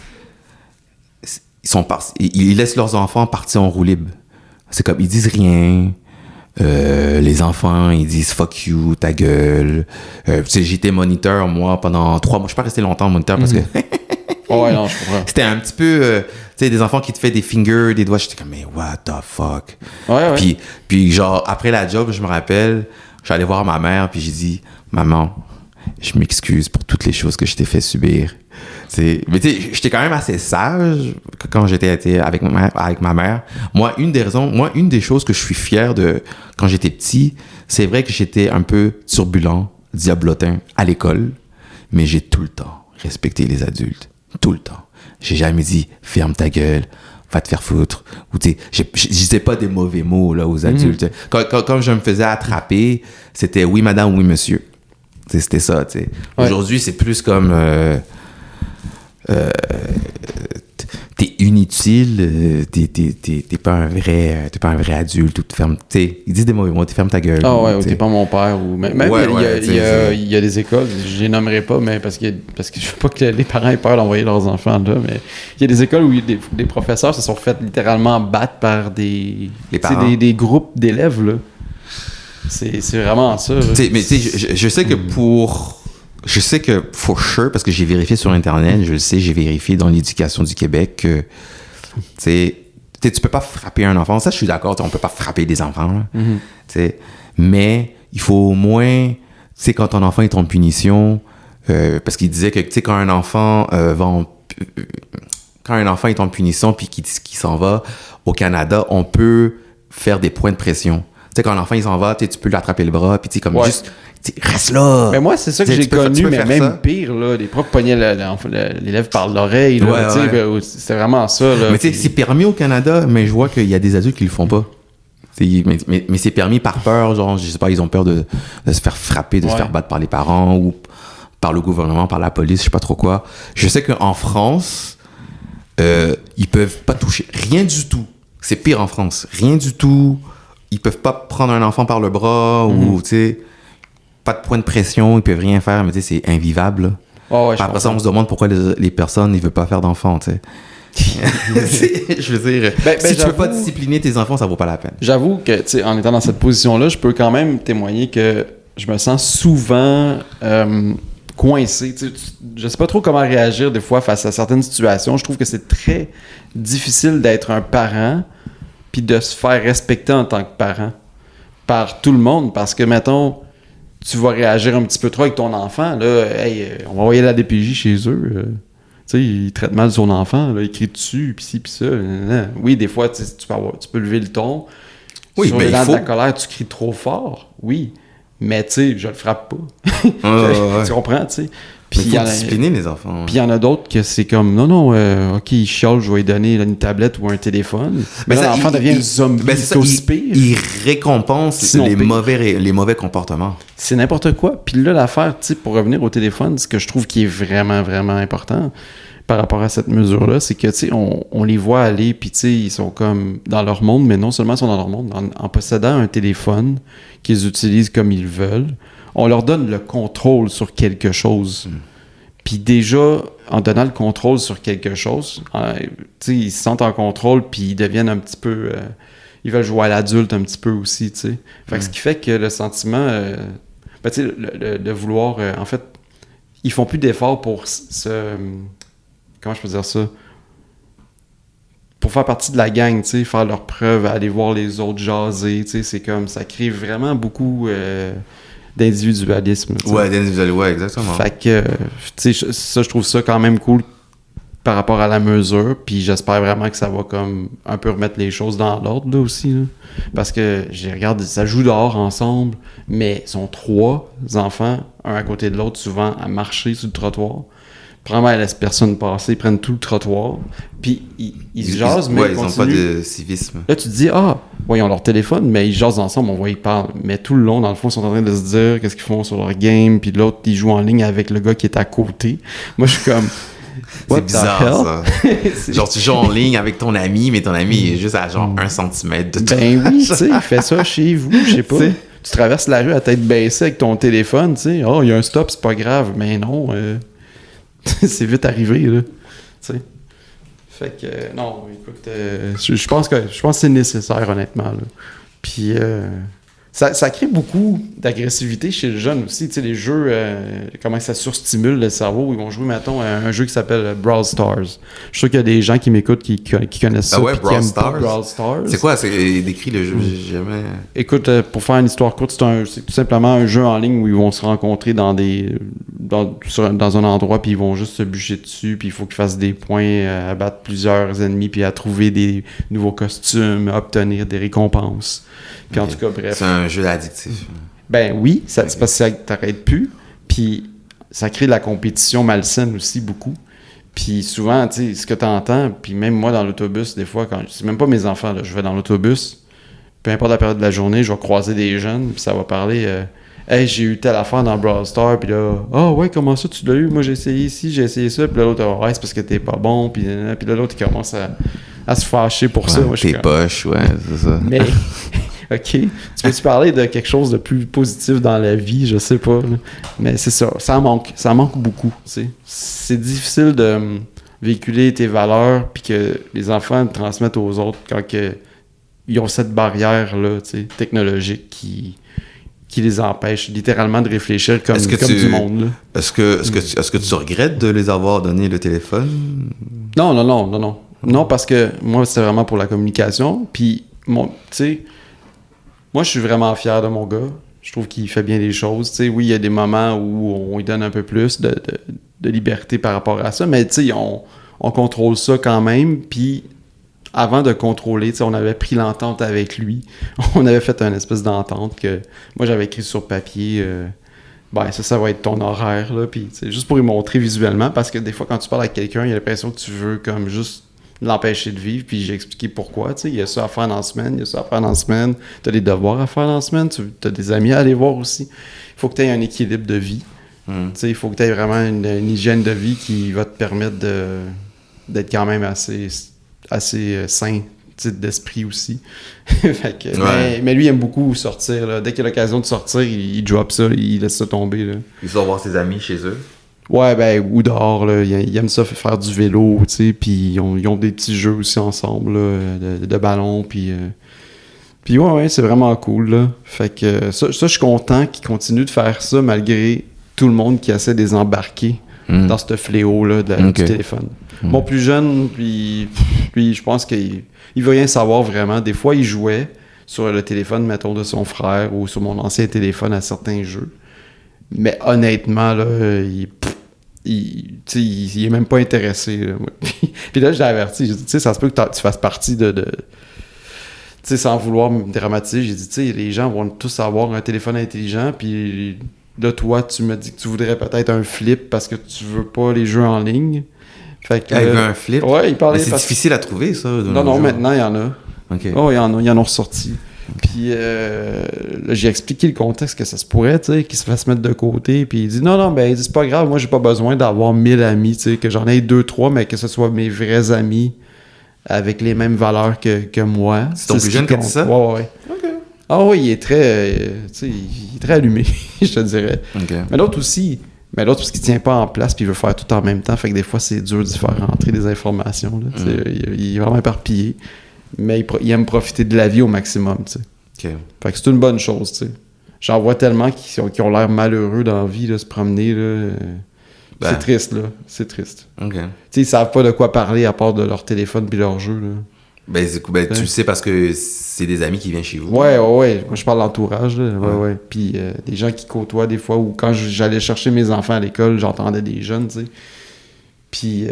S2: ils laissent leurs enfants partir en roue libre. C'est comme, ils disent rien. Les enfants, ils disent fuck you, ta gueule. Tu sais, j'étais moniteur, moi, pendant 3 mois. Je suis pas resté longtemps moniteur parce que
S1: Ouais, non, je comprends.
S2: c'était un petit peu, tu sais, des enfants qui te font des fingers, des doigts. J'étais comme, mais what the fuck?
S1: Ouais.
S2: Puis genre, après la job, je me rappelle, j'allais voir ma mère, puis j'ai dit, maman, je m'excuse pour toutes les choses que je t'ai fait subir. Mais tu sais, j'étais quand même assez sage quand j'étais avec ma mère. Moi, une des choses que je suis fier de quand j'étais petit, c'est vrai que j'étais un peu turbulent, diablotin à l'école, mais j'ai tout le temps respecté les adultes. Tout le temps. J'ai jamais dit « ferme ta gueule », va te faire foutre. Ou tu sais, je disais pas des mauvais mots là, aux adultes. Quand je me faisais attraper, c'était « oui madame, oui monsieur ». C'était ça, tu sais. Ouais. Aujourd'hui, c'est plus comme... t'es inutile, t'es pas un vrai adulte, ou te fermes, t'sais, ils disent des mauvais mots, tu fermes ta gueule.
S1: Ah ouais, ou t'es pas mon père, ou même il y a des écoles, je les nommerai pas, mais parce que je veux pas que les parents aient peur d'envoyer leurs enfants là, mais il y a des écoles où des professeurs se sont fait littéralement battre par des groupes d'élèves là. C'est vraiment ça.
S2: Mais tu sais, je sais que je sais que, for sure, parce que j'ai vérifié sur Internet, je le sais, j'ai vérifié dans l'éducation du Québec que, tu peux pas frapper un enfant. Ça, je suis d'accord, on peut pas frapper des enfants, là, mais il faut au moins, tu sais, quand ton enfant est en punition, parce qu'il disait que, tu sais, quand un enfant est en punition puis qu'il s'en va au Canada, on peut faire des points de pression. Tu sais, quand l'enfant, il s'en va, tu peux lui attraper le bras, puis tu sais, comme juste... Reste là!
S1: Mais moi, c'est ça que j'ai connu, mais même ça. Pire, là. Les profs pognaient l'élève par l'oreille, là. C'était vraiment ça, là.
S2: Mais tu sais, c'est permis au Canada, mais je vois qu'il y a des adultes qui le font pas. Mais c'est permis par peur, genre, je sais pas, ils ont peur de se faire frapper, de se faire battre par les parents ou par le gouvernement, par la police, je sais pas trop quoi. Je sais qu'en France, ils peuvent pas toucher. Rien du tout. C'est pire en France. Rien du tout. Ils peuvent pas prendre un enfant par le bras ou, tu sais... Pas de point de pression, ils peuvent rien faire, mais tu sais, c'est invivable. Après ça, on se demande pourquoi les personnes ne veulent pas faire d'enfants, tu sais. Je veux dire, si tu peux pas discipliner tes enfants, ça vaut pas la peine.
S1: J'avoue que, tu sais, en étant dans cette position-là, je peux quand même témoigner que je me sens souvent coincé. Je sais pas trop comment réagir des fois face à certaines situations. Je trouve que c'est très difficile d'être un parent puis de se faire respecter en tant que parent par tout le monde, parce que, mettons, tu vas réagir un petit peu trop avec ton enfant, là, hey, on va envoyer la DPJ chez eux, tu sais, il traite mal son enfant, là, il crie dessus, pis ci, pis ça. Oui, des fois, tu peux lever le ton.
S2: Oui,
S1: sur l'élan de la colère, tu cries trop fort, oui, mais tu sais, je le frappe pas. Tu comprends, tu sais.
S2: Puis il faut discipliner les enfants.
S1: Puis il y en a d'autres que c'est comme, non, ok, il chiale, je vais lui donner une tablette ou un téléphone. Mais là, l'enfant devient un zombie, c'est aussi pire.
S2: Il récompense les mauvais comportements.
S1: C'est n'importe quoi. Puis là, l'affaire, tu sais, pour revenir au téléphone, ce que je trouve qui est vraiment, vraiment important par rapport à cette mesure-là, c'est que, tu sais, on les voit aller, puis tu sais, ils sont comme dans leur monde, mais non seulement ils sont dans leur monde, en possédant un téléphone qu'ils utilisent comme ils veulent, on leur donne le contrôle sur quelque chose. Puis déjà, en donnant le contrôle sur quelque chose, ils se sentent en contrôle, puis ils deviennent un petit peu... ils veulent jouer à l'adulte un petit peu aussi, tu sais. Fait que ce qui fait que le sentiment... tu sais, le vouloir... en fait, ils font plus d'efforts pour comment je peux dire ça? Pour faire partie de la gang, tu sais, faire leurs preuves, aller voir les autres jaser, tu sais, c'est comme... Ça crée vraiment beaucoup... d'individualisme.
S2: Ouais, d'individualisme, ouais, exactement.
S1: Fait que, tu sais, ça, je trouve ça quand même cool par rapport à la mesure, puis j'espère vraiment que ça va comme un peu remettre les choses dans l'ordre, là, aussi, là. Parce que, je regarde, ça joue dehors ensemble, mais ils sont 3 enfants, un à côté de l'autre, souvent à marcher sur le trottoir. Probablement, ils laissent personne passer, ils prennent tout le trottoir, puis ils se jasent, mais
S2: ils n'ont pas de civisme.
S1: Là, tu te dis, ils ont leur téléphone, mais ils jasent ensemble, on voit, ils parlent. Mais tout le long, dans le fond, ils sont en train de se dire qu'est-ce qu'ils font sur leur game, puis l'autre, il joue en ligne avec le gars qui est à côté. Moi, je suis comme...
S2: C'est bizarre, ça. Genre, tu joues en ligne avec ton ami, mais ton ami est juste à genre 1 cm de toi.
S1: Ben oui, tu sais, il fait ça chez vous, je sais pas. Tu traverses la rue à tête baissée avec ton téléphone, tu sais. Il y a un stop, c'est pas grave. Mais non, c'est vite arrivé, là. Tu sais. Fait que, non, écoute, je pense que c'est nécessaire, honnêtement, là. Puis, Ça crée beaucoup d'agressivité chez le jeune aussi. Tu sais, les jeux, comment ça surstimule le cerveau. Ils vont jouer, mettons, à un jeu qui s'appelle Brawl Stars. Je suis sûr qu'il y a des gens qui m'écoutent qui connaissent ça.
S2: Ah ouais,
S1: puis qui aiment pas
S2: Brawl Stars? C'est quoi? Décrit le jeu? J'ai jamais...
S1: Écoute, pour faire une histoire courte, c'est tout simplement un jeu en ligne où ils vont se rencontrer dans un endroit, puis ils vont juste se bûcher dessus, puis il faut qu'ils fassent des points, à battre plusieurs ennemis, puis à trouver des nouveaux costumes, à obtenir des récompenses. Puis en tout cas, bref.
S2: C'est un jeu addictif.
S1: Ben oui, c'est parce que ça t'arrête plus. Puis ça crée de la compétition malsaine aussi beaucoup. Puis souvent, tu sais, ce que t'entends, puis même moi dans l'autobus, des fois, c'est même pas mes enfants, là, je vais dans l'autobus, peu importe la période de la journée, je vais croiser des jeunes, puis ça va parler hey, j'ai eu telle affaire dans Brawl Stars, puis là, ouais, comment ça tu l'as eu? Moi j'ai essayé ici, j'ai essayé ça, puis là l'autre, ouais, c'est parce que t'es pas bon, puis là l'autre il commence à se fâcher pour ça. Moi,
S2: tes poches, ouais, c'est ça.
S1: Mais. OK. Tu peux-tu parler de quelque chose de plus positif dans la vie? Je sais pas. Là. Mais c'est ça. Ça manque beaucoup. T'sais. C'est difficile de véhiculer tes valeurs puis que les enfants transmettent aux autres quand ils ont cette barrière-là technologique qui les empêche littéralement de réfléchir comme du monde. Là.
S2: Est-ce que tu regrettes de les avoir donné le téléphone?
S1: Non. Non, parce que moi, c'est vraiment pour la communication. Puis, tu sais... Moi, je suis vraiment fier de mon gars. Je trouve qu'il fait bien les choses. T'sais, oui, il y a des moments où on lui donne un peu plus de liberté par rapport à ça, mais on contrôle ça quand même. Puis, avant de contrôler, on avait pris l'entente avec lui. On avait fait une espèce d'entente que moi, j'avais écrit sur papier. Ça va être ton horaire. Là, puis, juste pour lui montrer visuellement, parce que des fois, quand tu parles à quelqu'un, il a l'impression que tu veux comme juste l'empêcher de vivre, puis j'ai expliqué pourquoi, il y a ça à faire dans la semaine, t'as des devoirs à faire dans la semaine, t'as des amis à aller voir aussi. Il faut que tu aies un équilibre de vie. Il faut que tu aies vraiment une hygiène de vie qui va te permettre d'être quand même assez sain d'esprit aussi. Fait que,
S2: ouais.
S1: mais lui, il aime beaucoup sortir. Là. Dès qu'il a l'occasion de sortir, il drop ça, il laisse ça tomber. Là.
S2: Il sort voir ses amis chez eux?
S1: Ouais, ou dehors, là. Ils aiment ça faire du vélo, tu sais, puis ils ont des petits jeux aussi ensemble, là, de ballon, puis ouais, c'est vraiment cool, là. Fait que ça, je suis content qu'ils continuent de faire ça malgré tout le monde qui essaie de les embarquer dans ce fléau-là du téléphone. Mon plus jeune, puis je pense qu'il veut rien savoir vraiment. Des fois, il jouait sur le téléphone, mettons, de son frère ou sur mon ancien téléphone à certains jeux. Mais honnêtement, là, il est même pas intéressé. Là. Puis là, je l'ai averti. J'ai dit, ça se peut que tu fasses partie de sans vouloir me dramatiser, j'ai dit, les gens vont tous avoir un téléphone intelligent, puis là, toi, tu me dis que tu voudrais peut-être un flip parce que tu veux pas les jeux en ligne. Fait que,
S2: il veut un flip?
S1: Ouais, il parlait...
S2: Mais c'est difficile à trouver, ça?
S1: Non, maintenant, il y en a.
S2: Okay.
S1: Oh, il y en a ressorti. Puis là, j'ai expliqué le contexte que ça se pourrait, tu sais, qu'il se fasse mettre de côté. Puis il dit non, il dit c'est pas grave, moi j'ai pas besoin d'avoir 1000 amis, tu sais, que j'en ai 2-3, mais que ce soit mes vrais amis avec les mêmes valeurs que moi.
S2: C'est ton plus jeune qui dit ça?
S1: Ouais. Okay. Ah oui, il est très, il est très allumé, je te dirais.
S2: Okay.
S1: Mais l'autre aussi, parce qu'il tient pas en place puis il veut faire tout en même temps, fait que des fois c'est dur d'y faire rentrer des informations, là, il est vraiment éparpillé. Mais il aime profiter de la vie au maximum, tu sais.
S2: Okay.
S1: Fait que c'est une bonne chose, tu sais. J'en vois tellement qui ont l'air malheureux dans la vie, là, se promener, là. C'est triste, là. C'est triste.
S2: OK.
S1: Tu sais, ils savent pas de quoi parler à part de leur téléphone puis leur jeu, là.
S2: Tu le sais parce que c'est des amis qui viennent chez vous.
S1: Ouais. Moi, je parle d'entourage, là. Ouais. Puis des gens qui côtoient des fois, ou quand j'allais chercher mes enfants à l'école, j'entendais des jeunes, tu sais. Puis,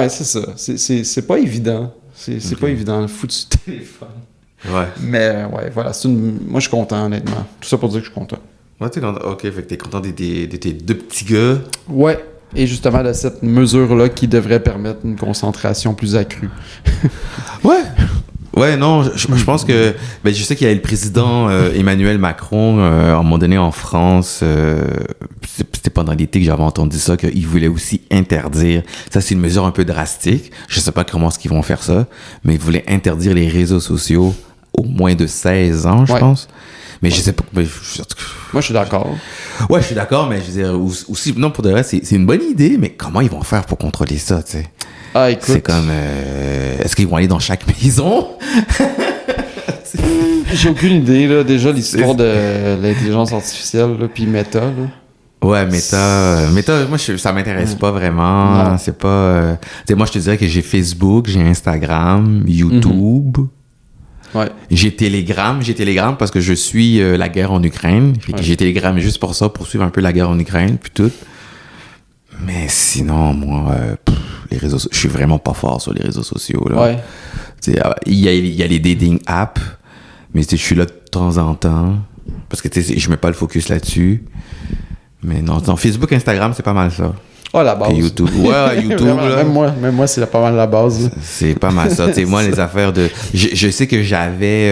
S1: c'est ça. C'est pas évident. C'est pas évident, le foutu téléphone.
S2: Ouais.
S1: Mais voilà, moi je suis content, honnêtement. Tout ça pour dire que je suis content.
S2: Ouais, t'es content. Ok, fait que t'es content de tes deux petits gars.
S1: Ouais, et justement de cette mesure-là qui devrait permettre une concentration plus accrue.
S2: Ouais, non, je pense que... je sais qu'il y a le président Emmanuel Macron, à un moment donné en France, c'était pendant l'été que j'avais entendu ça, qu'il voulait aussi interdire, ça c'est une mesure un peu drastique, je sais pas comment est-ce qu'ils vont faire ça, mais il voulait interdire les réseaux sociaux au moins de 16 ans, je pense. Mais je sais pas... Moi,
S1: je suis d'accord.
S2: Ouais, je suis d'accord, mais je veux dire, aussi, non, pour de vrai, c'est une bonne idée, mais comment ils vont faire pour contrôler ça, tu sais?
S1: Ah, écoute.
S2: C'est comme... est-ce qu'ils vont aller dans chaque maison?
S1: J'ai aucune idée, là. Déjà, l'histoire de l'intelligence artificielle, là, puis Meta, là.
S2: Ouais, Meta, moi, ça m'intéresse pas vraiment.
S1: Non.
S2: C'est pas... tu sais, moi, je te dirais que j'ai Facebook, j'ai Instagram, YouTube.
S1: Ouais.
S2: J'ai Telegram parce que je suis la guerre en Ukraine. Fait que j'ai Telegram juste pour ça, pour suivre un peu la guerre en Ukraine, puis tout. Mais sinon, moi, les réseaux sociaux, je suis vraiment pas fort sur les réseaux sociaux, là.
S1: Ouais.
S2: Tu sais, il y a les dating apps, mais tu sais, je suis là de temps en temps, parce que tu sais, je mets pas le focus là-dessus. Mais non, Facebook, Instagram, c'est pas mal ça.
S1: Oh, la base.
S2: Puis YouTube. Ouais, YouTube,
S1: Vraiment,
S2: là.
S1: même moi, c'est pas mal la base, là.
S2: C'est pas mal ça. Tu sais, moi, les affaires de... Je sais que j'avais...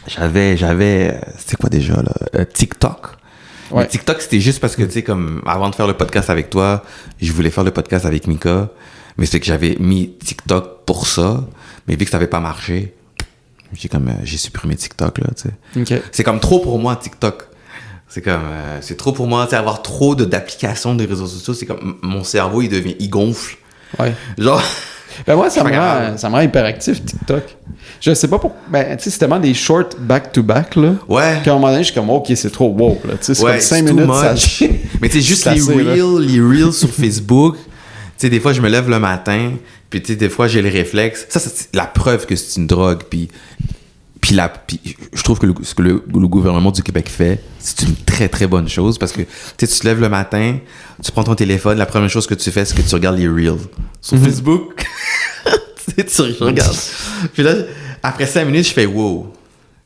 S2: c'est quoi déjà, là? TikTok.
S1: Ouais.
S2: Mais TikTok, c'était juste parce que, tu sais, comme, avant de faire le podcast avec toi, je voulais faire le podcast avec Mika. Mais c'est que j'avais mis TikTok pour ça. Mais vu que ça avait pas marché, j'ai supprimé TikTok, là, tu sais.
S1: OK.
S2: C'est comme trop pour moi, TikTok. C'est comme, c'est trop pour moi, tu sais, avoir trop d'applications des réseaux sociaux, c'est comme, mon cerveau, il gonfle.
S1: Ouais.
S2: Genre...
S1: Ben moi, ça me rend hyperactif, TikTok. Je sais pas pourquoi. Ben, tu sais, c'est tellement des shorts back-to-back, là.
S2: Ouais.
S1: Qu'à un moment donné, je suis comme, OK, c'est trop wow, là. Tu sais, c'est comme 5 minutes, ça...
S2: Mais tu sais, juste
S1: C'est assez,
S2: les reels sur Facebook. Tu sais, des fois, je me lève le matin, puis tu sais, des fois, j'ai le réflexe. Ça, c'est la preuve que c'est une drogue, puis je trouve que ce que le gouvernement du Québec fait, c'est une très, très bonne chose, parce que tu te lèves le matin, tu prends ton téléphone, la première chose que tu fais, c'est que tu regardes les reels sur Facebook. Tu regardes. Puis là, après 5 minutes, je fais « Wow!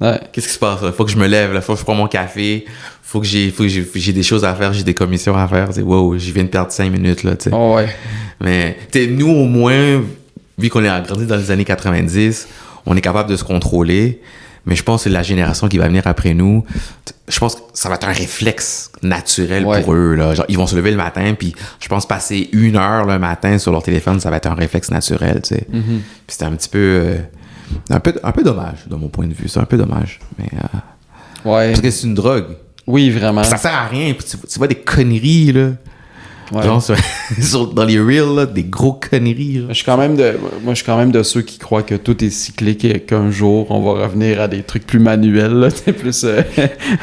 S1: Ouais.
S2: Qu'est-ce qui se passe? Là? Faut que je me lève, là. Faut que je prenne mon café. Faut que j'ai des choses à faire, j'ai des commissions à faire. Wow, je viens de perdre 5 minutes, là, tu sais.
S1: Oh, ouais.
S2: Mais, tu sais, nous, au moins, vu qu'on est grandi dans les années 90, on est capable de se contrôler. Mais je pense que la génération qui va venir après nous, je pense que ça va être un réflexe naturel pour eux, là. Genre, ils vont se lever le matin, puis je pense passer 1 heure le matin sur leur téléphone, ça va être un réflexe naturel, tu sais. Puis c'est un petit peu... un peu dommage, de mon point de vue. C'est un peu dommage. Mais,
S1: ouais.
S2: parce que c'est une drogue.
S1: Oui, vraiment.
S2: Puis ça sert à rien. Puis tu vois des conneries, là.
S1: Ouais.
S2: Genre, dans les reels, là, des gros conneries. Là.
S1: Je suis quand même de ceux qui croient que tout est cyclique et qu'un jour, on va revenir à des trucs plus manuels, là, plus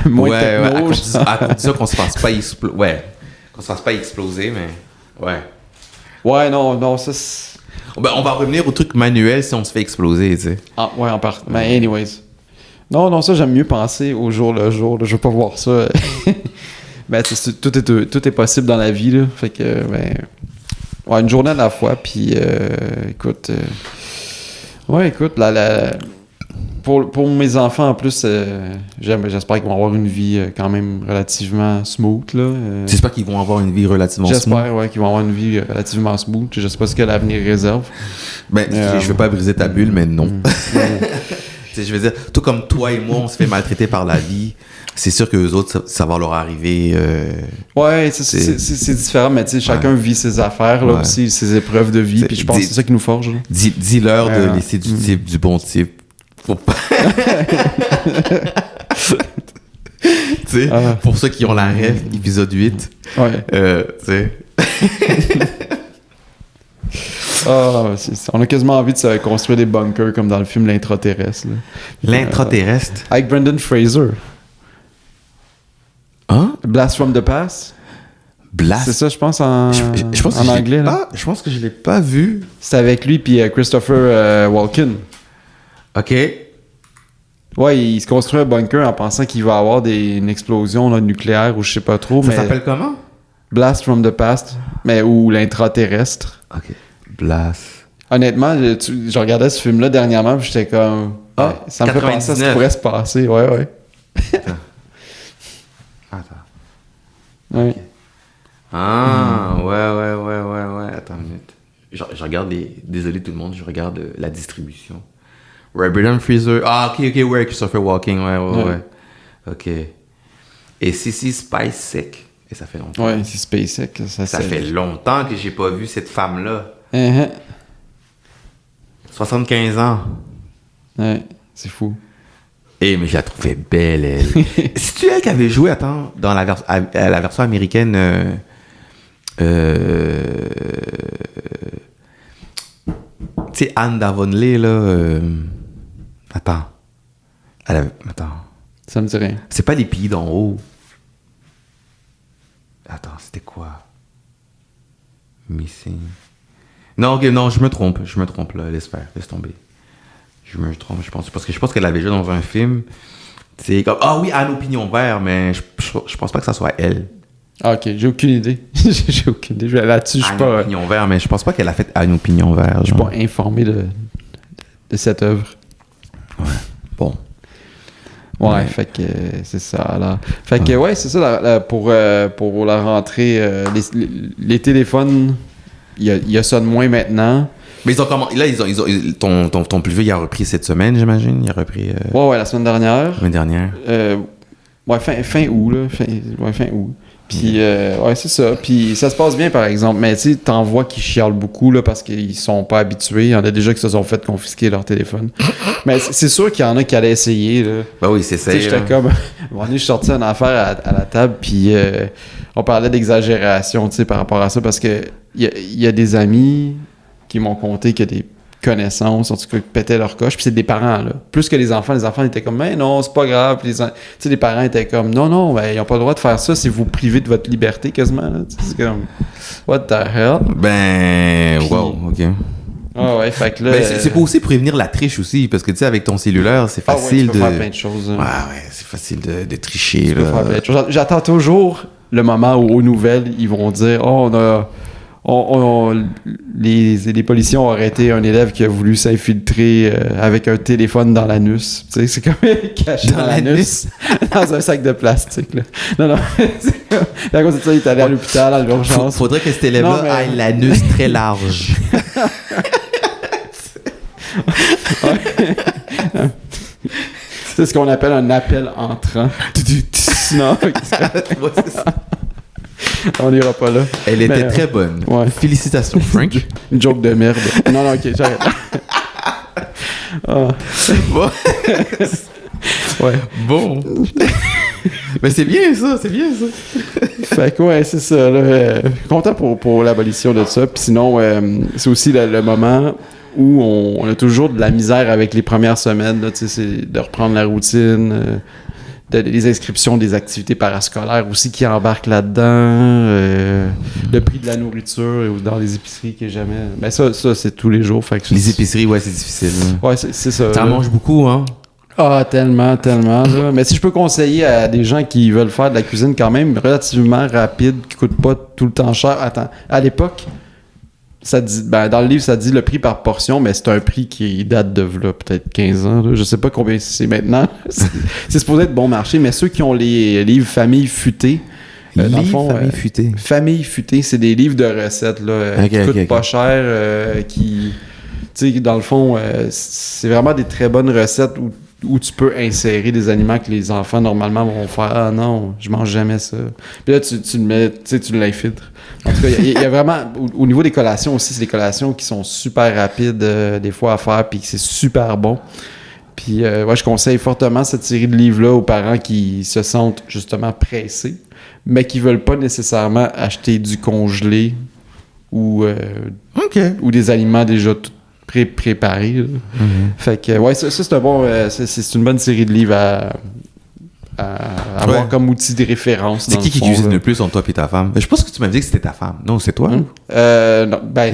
S1: moins techno.
S2: À condition qu'on se fasse pas qu'on se fasse pas exploser, mais... Ouais.
S1: Ouais, non, ça... c'est...
S2: Ben, on va revenir au truc manuel si on se fait exploser, tu sais.
S1: Ah, ouais, en part. Mais anyways. Non, ça, j'aime mieux penser au jour le jour. Là. Je veux pas voir ça. Ben, tout est possible dans la vie, là. Fait que, ben... Ouais, une journée à la fois, puis écoute... Ouais, écoute, pour mes enfants, en plus, j'espère qu'ils vont avoir une vie quand même relativement smooth, là.
S2: J'espère qu'ils vont avoir une vie relativement smooth.
S1: J'espère, ouais, qu'ils vont avoir une vie relativement smooth. Je sais pas ce que l'avenir réserve.
S2: Ben, je veux pas briser ta bulle, mais non. Je veux dire, tout comme toi et moi, on se fait maltraiter par la vie, c'est sûr que les autres, ça va leur arriver.
S1: Ouais, c'est différent, mais tu sais, chacun vit ses affaires, là, aussi, ses épreuves de vie, puis je pense que c'est ça qui nous forge.
S2: Dis-leur de laisser du type, du bon type. Faut pas... tu sais, pour ceux qui ont la rêve, épisode 8.
S1: Ouais.
S2: Tu sais...
S1: on a quasiment envie de se construire des bunkers comme dans le film L'Intraterrestre. Là.
S2: L'Intraterrestre?
S1: Avec Brendan Fraser.
S2: Hein?
S1: Blast from the Past.
S2: Blast?
S1: C'est ça, je pense, en anglais. Là.
S2: Je pense que je l'ai pas vu.
S1: C'est avec lui puis Christopher Walken.
S2: OK.
S1: Ouais, il se construit un bunker en pensant qu'il va avoir une explosion là, nucléaire ou je sais pas trop.
S2: Ça s'appelle comment?
S1: Blast from the Past, ou l'intraterrestre.
S2: OK. Blast.
S1: Honnêtement, je regardais ce film-là dernièrement, puis j'étais comme... ça me fait penser à ce qui pourrait se passer. Ouais.
S2: Attends.
S1: Ouais.
S2: Okay. Ah, ouais. Attends une minute. Je regarde Désolé tout le monde, je regarde la distribution. Brendan Fraser. Ah, ok, ouais, Christopher Walken, ouais. Ok. Et CC SpaceX. Et ça fait longtemps.
S1: Ouais, c'est SpaceX.
S2: Ça fait longtemps que j'ai pas vu cette femme-là. 75 ans.
S1: Ouais, c'est fou.
S2: Mais je la trouvais belle, elle. C'est-tu elle qui avait joué, dans la version américaine... tu sais, Anne d'Avonlea, là... Attends. Attends.
S1: Ça me dit rien.
S2: C'est pas les pays d'en haut. Attends, c'était quoi? Missing. Non, ok, non, je me trompe là, laisse tomber. Je me trompe, je pense qu'elle avait joué dans un film. C'est comme, ah oui, Anne Opinion Vert, mais je pense pas que ça soit elle.
S1: Ah, ok, j'ai aucune idée. J'ai aucune idée. Là-dessus, je suis pas...
S2: Anne Opinion Vert, mais je pense pas qu'elle a fait Anne Opinion Vert.
S1: Je suis pas informé de cette œuvre.
S2: Ouais, bon.
S1: Ouais, fait que c'est ça. Là. Fait que ouais, c'est ça. Pour la rentrée, les téléphones, il y a ça de moins maintenant.
S2: Mais ils ont comment? Là, ton plus vieux, il a repris cette semaine, j'imagine. Il a repris.
S1: Ouais, la semaine dernière.
S2: La semaine dernière.
S1: Ouais, fin août, là. Fin août. Puis, ouais, c'est ça. Puis, ça se passe bien, par exemple. Mais, tu sais, t'en vois qui chialent beaucoup, là, parce qu'ils sont pas habitués. Il y en a déjà qui se sont fait confisquer leur téléphone. Mais c'est sûr qu'il y en a qui allaient essayer, là.
S2: Ben oui, c'est ça.
S1: Tu sais, j'étais comme... À un moment donné, je suis sorti une affaire à la table, puis on parlait d'exagération, tu sais, par rapport à ça, parce que il y a des amis qui m'ont conté qu'il y a des connaissances, en tout cas, qui pétaient leur coche, puis c'est des parents, là. Plus que les enfants étaient comme, mais non, c'est pas grave. Tu sais, les parents étaient comme, non, ben, ils n'ont pas le droit de faire ça si vous privez de votre liberté, quasiment, là. C'est comme, what the hell?
S2: Ben,
S1: puis,
S2: wow, ok.
S1: Ah ouais, fait que là...
S2: Ben, c'est pour aussi prévenir la triche aussi, parce que, tu sais, avec ton cellulaire, c'est facile
S1: tu peux faire plein de choses. Hein.
S2: Ouais, c'est facile de tricher, là.
S1: Faire plein de choses. J'attends toujours le moment où, aux nouvelles, ils vont dire, les policiers ont arrêté un élève qui a voulu s'infiltrer avec un téléphone dans l'anus. Tu sais, c'est comme caché dans l'anus, dans un sac de plastique. Là. Non. C'est comme... À cause de ça, il est allé à l'hôpital, à l'urgence.
S2: Faudrait que cet élève-là ait l'anus très large.
S1: C'est ce qu'on appelle un appel entrant. Non, c'est ça. On n'ira pas là.
S2: Elle était très bonne.
S1: Ouais.
S2: Félicitations, Frank.
S1: Une joke de merde. Non, ok, j'arrête.
S2: Bon.
S1: Ouais.
S2: Bon. Mais c'est bien ça.
S1: Fait que ouais, c'est ça. Là, content pour l'abolition de ça. Puis sinon, c'est aussi le moment où on a toujours de la misère avec les premières semaines. Là, c'est de reprendre la routine. Les inscriptions des activités parascolaires aussi qui embarquent là-dedans, le prix de la nourriture dans les épiceries qui est jamais... Ben ça c'est tous les jours. Fait que
S2: les épiceries, ouais, c'est difficile.
S1: Ouais, c'est ça.
S2: T'en manges beaucoup, hein?
S1: Ah, tellement. Là. Mais si je peux conseiller à des gens qui veulent faire de la cuisine quand même relativement rapide, qui coûte pas tout le temps cher. Attends, à l'époque, ça dit, dans le livre, ça dit le prix par portion, mais c'est un prix qui date de là, peut-être 15 ans. Là. Je sais pas combien c'est maintenant. C'est supposé être bon marché, mais ceux qui ont les livres Famille futée, Famille futée, c'est des livres de recettes là, qui coûtent pas cher, qui, tu sais, dans le fond, c'est vraiment des très bonnes recettes où tu peux insérer des aliments que les enfants normalement vont faire. Ah non, je mange jamais ça. Puis là, tu le mets, tu sais, tu l'infiltres. En tout cas, il y a vraiment, au niveau des collations aussi, c'est des collations qui sont super rapides des fois à faire, puis c'est super bon. Puis ouais, je conseille fortement cette série de livres-là aux parents qui se sentent justement pressés, mais qui veulent pas nécessairement acheter du congelé ou des aliments déjà tout préparés. Mm-hmm. Fait que ouais, ça c'est un bon, c'est une bonne série de livres à avoir comme outil de référence.
S2: C'est qui cuisine le plus entre toi et ta femme? Je pense que tu m'as dit que c'était ta femme. Non, c'est toi?
S1: Non,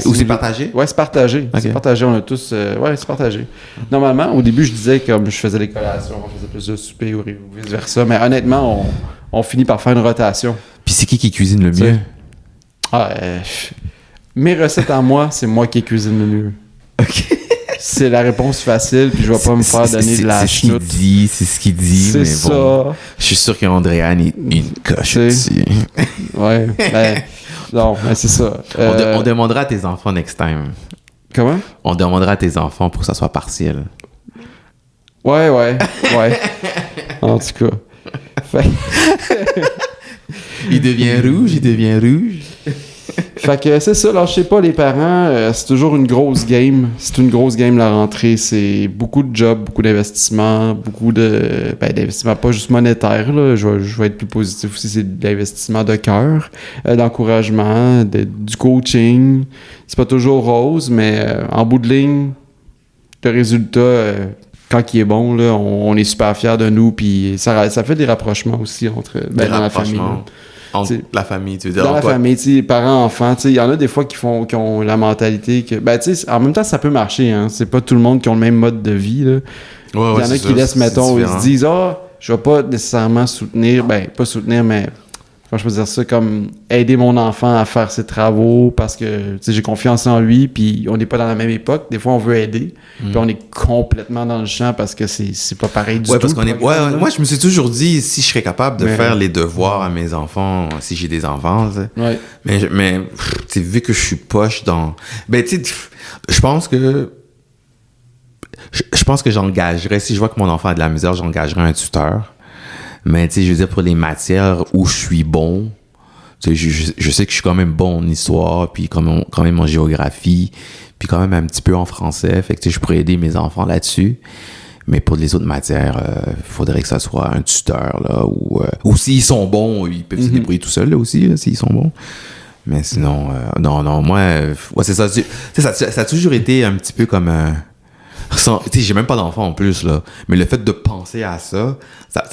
S2: ou c'est partagé?
S1: Ouais, c'est partagé. Okay. C'est partagé, on a tous... ouais, c'est partagé. Normalement, au début, je disais comme je faisais des collations, on faisait plus de souper ou vice-versa, mais honnêtement, on finit par faire une rotation.
S2: Puis c'est qui cuisine le mieux?
S1: Mes recettes à moi, c'est moi qui cuisine le mieux.
S2: OK.
S1: C'est la réponse facile, puis je vais pas me faire donner de la chenoute.
S2: C'est ce qu'il dit,
S1: c'est
S2: mais
S1: ça.
S2: Bon. Je suis sûr qu'Andréane est une coche aussi.
S1: Ouais, non, mais c'est ça.
S2: On demandera à tes enfants next time.
S1: Comment?
S2: On demandera à tes enfants pour que ça soit partiel.
S1: Ouais. En tout cas.
S2: Il devient rouge.
S1: Fait que c'est ça, lâchez pas les parents, c'est toujours une grosse game. C'est une grosse game la rentrée, c'est beaucoup de jobs, beaucoup d'investissements, beaucoup d'investissements pas juste monétaires, là. Je vais être plus positif aussi, c'est de l'investissement de cœur, d'encouragement, du coaching. C'est pas toujours rose, mais en bout de ligne, le résultat, quand il est bon, là, on est super fiers de nous, puis ça fait des rapprochements aussi entre dans la famille.
S2: Entre la famille, tu veux dire.
S1: Dans la famille, tu sais, parents, enfants, tu sais, il y en a des fois qui ont la mentalité que, ben, tu sais, en même temps, ça peut marcher, hein. C'est pas tout le monde qui a le même mode de vie, là. Il y en a qui laissent, mettons, ils se disent, je vais pas nécessairement soutenir, ben, pas soutenir, mais, comment je peux dire ça, comme aider mon enfant à faire ses travaux parce que, tu sais, j'ai confiance en lui, puis on n'est pas dans la même époque. Des fois, on veut aider, puis on est complètement dans le champ parce que c'est pas pareil du tout.
S2: Parce qu'on est. Moi, je me suis toujours dit, si je serais capable de faire les devoirs à mes enfants, si j'ai des enfants, mais tu sais, vu que je suis poche dans. Ben, tu sais, je pense que. Je pense que j'engagerais, si je vois que mon enfant a de la misère, j'engagerais un tuteur. Mais tu sais, je veux dire, pour les matières où je suis bon, tu sais, je sais que je suis quand même bon en histoire, puis quand même en géographie, puis quand même un petit peu en français. Fait que tu sais, je pourrais aider mes enfants là-dessus. Mais pour les autres matières, il faudrait que ça soit un tuteur, là, ou s'ils sont bons, ils peuvent se débrouiller tout seuls, là, aussi, là, s'ils sont bons. Mais sinon, non, moi, c'est ça. Tu sais, ça a toujours été un petit peu comme un... Tu sais, j'ai même pas d'enfant en plus, là. Mais le fait de penser à ça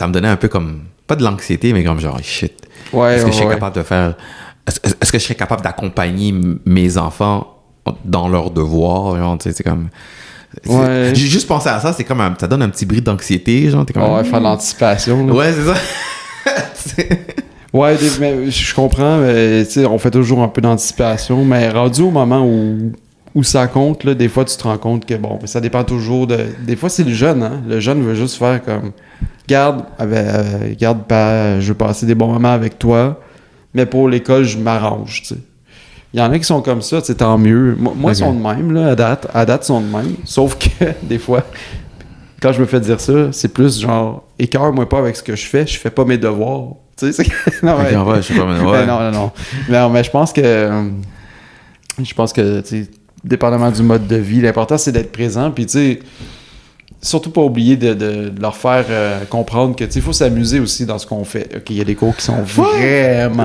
S2: me donnait un peu comme... Pas de l'anxiété, mais comme genre, shit. Est-ce que je serais capable de faire... Est-ce que je serais capable d'accompagner mes enfants dans leurs devoirs? Genre, tu sais, c'est comme... J'ai juste pensé à ça, c'est comme ça donne un petit bris d'anxiété, genre. T'es comme...
S1: faire l'anticipation, là.
S2: Ouais, c'est ça.
S1: Ouais, mais je comprends, mais, tu sais, on fait toujours un peu d'anticipation, mais rendu au moment où ça compte, là, des fois, tu te rends compte que, bon, ça dépend toujours de... Des fois, c'est le jeune, hein? Le jeune veut juste faire comme... Garde, je veux passer des bons moments avec toi, mais pour l'école, je m'arrange, tu sais. Il y en a qui sont comme ça, c'est tant mieux. Moi, ils sont de même, là, à date, ils sont de même. Sauf que, des fois, quand je me fais dire ça, c'est plus genre, écœure-moi pas avec ce que je fais pas mes devoirs. Tu sais, c'est... Non,
S2: je sais pas mes devoirs.
S1: Non, mais je pense que, tu sais, dépendamment du mode de vie, l'important, c'est d'être présent, puis tu sais, surtout pas oublier de leur faire comprendre que, tu sais, il faut s'amuser aussi dans ce qu'on fait. OK, il y a des cours qui sont vraiment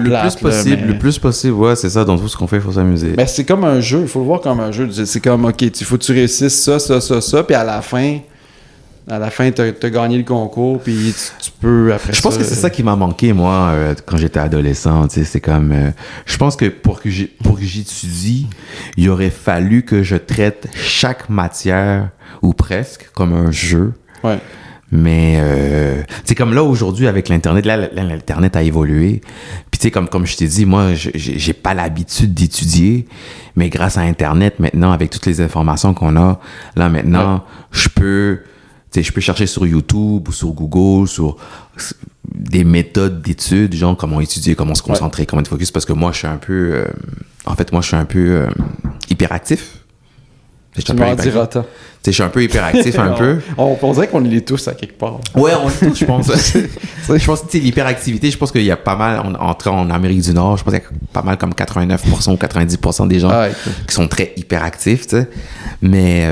S1: plates,
S2: le plus possible, ouais, c'est ça, dans tout ce qu'on fait, il faut s'amuser.
S1: Mais c'est comme un jeu, il faut le voir comme un jeu. C'est comme, OK, il faut que tu réussisses ça, puis à la fin, t'as gagné le concours, puis tu peux, après ça...
S2: Je pense que c'est ça qui m'a manqué, moi, quand j'étais adolescent, tu sais, c'est comme... je pense que pour que j'étudie, il aurait fallu que je traite chaque matière, ou presque, comme un jeu.
S1: Ouais.
S2: Mais, c'est comme là, aujourd'hui, avec l'Internet, l'Internet a évolué. Puis, tu sais, comme je t'ai dit, moi, j'ai pas l'habitude d'étudier, mais grâce à Internet, maintenant, avec toutes les informations qu'on a, là, maintenant, je peux chercher sur YouTube ou sur Google, sur des méthodes d'études, genre comment étudier, comment se concentrer, comment être focus, parce que moi, je suis un peu... hyperactif. Je suis un peu hyperactif, un peu.
S1: On dirait qu'on est tous à quelque part.
S2: Ouais, on est tous, je pense. Je pense que l'hyperactivité, je pense qu'il y a pas mal, en Amérique du Nord, je pense qu'il y a pas mal comme 89% ou 90% des gens qui sont très hyperactifs, tu sais. Mais,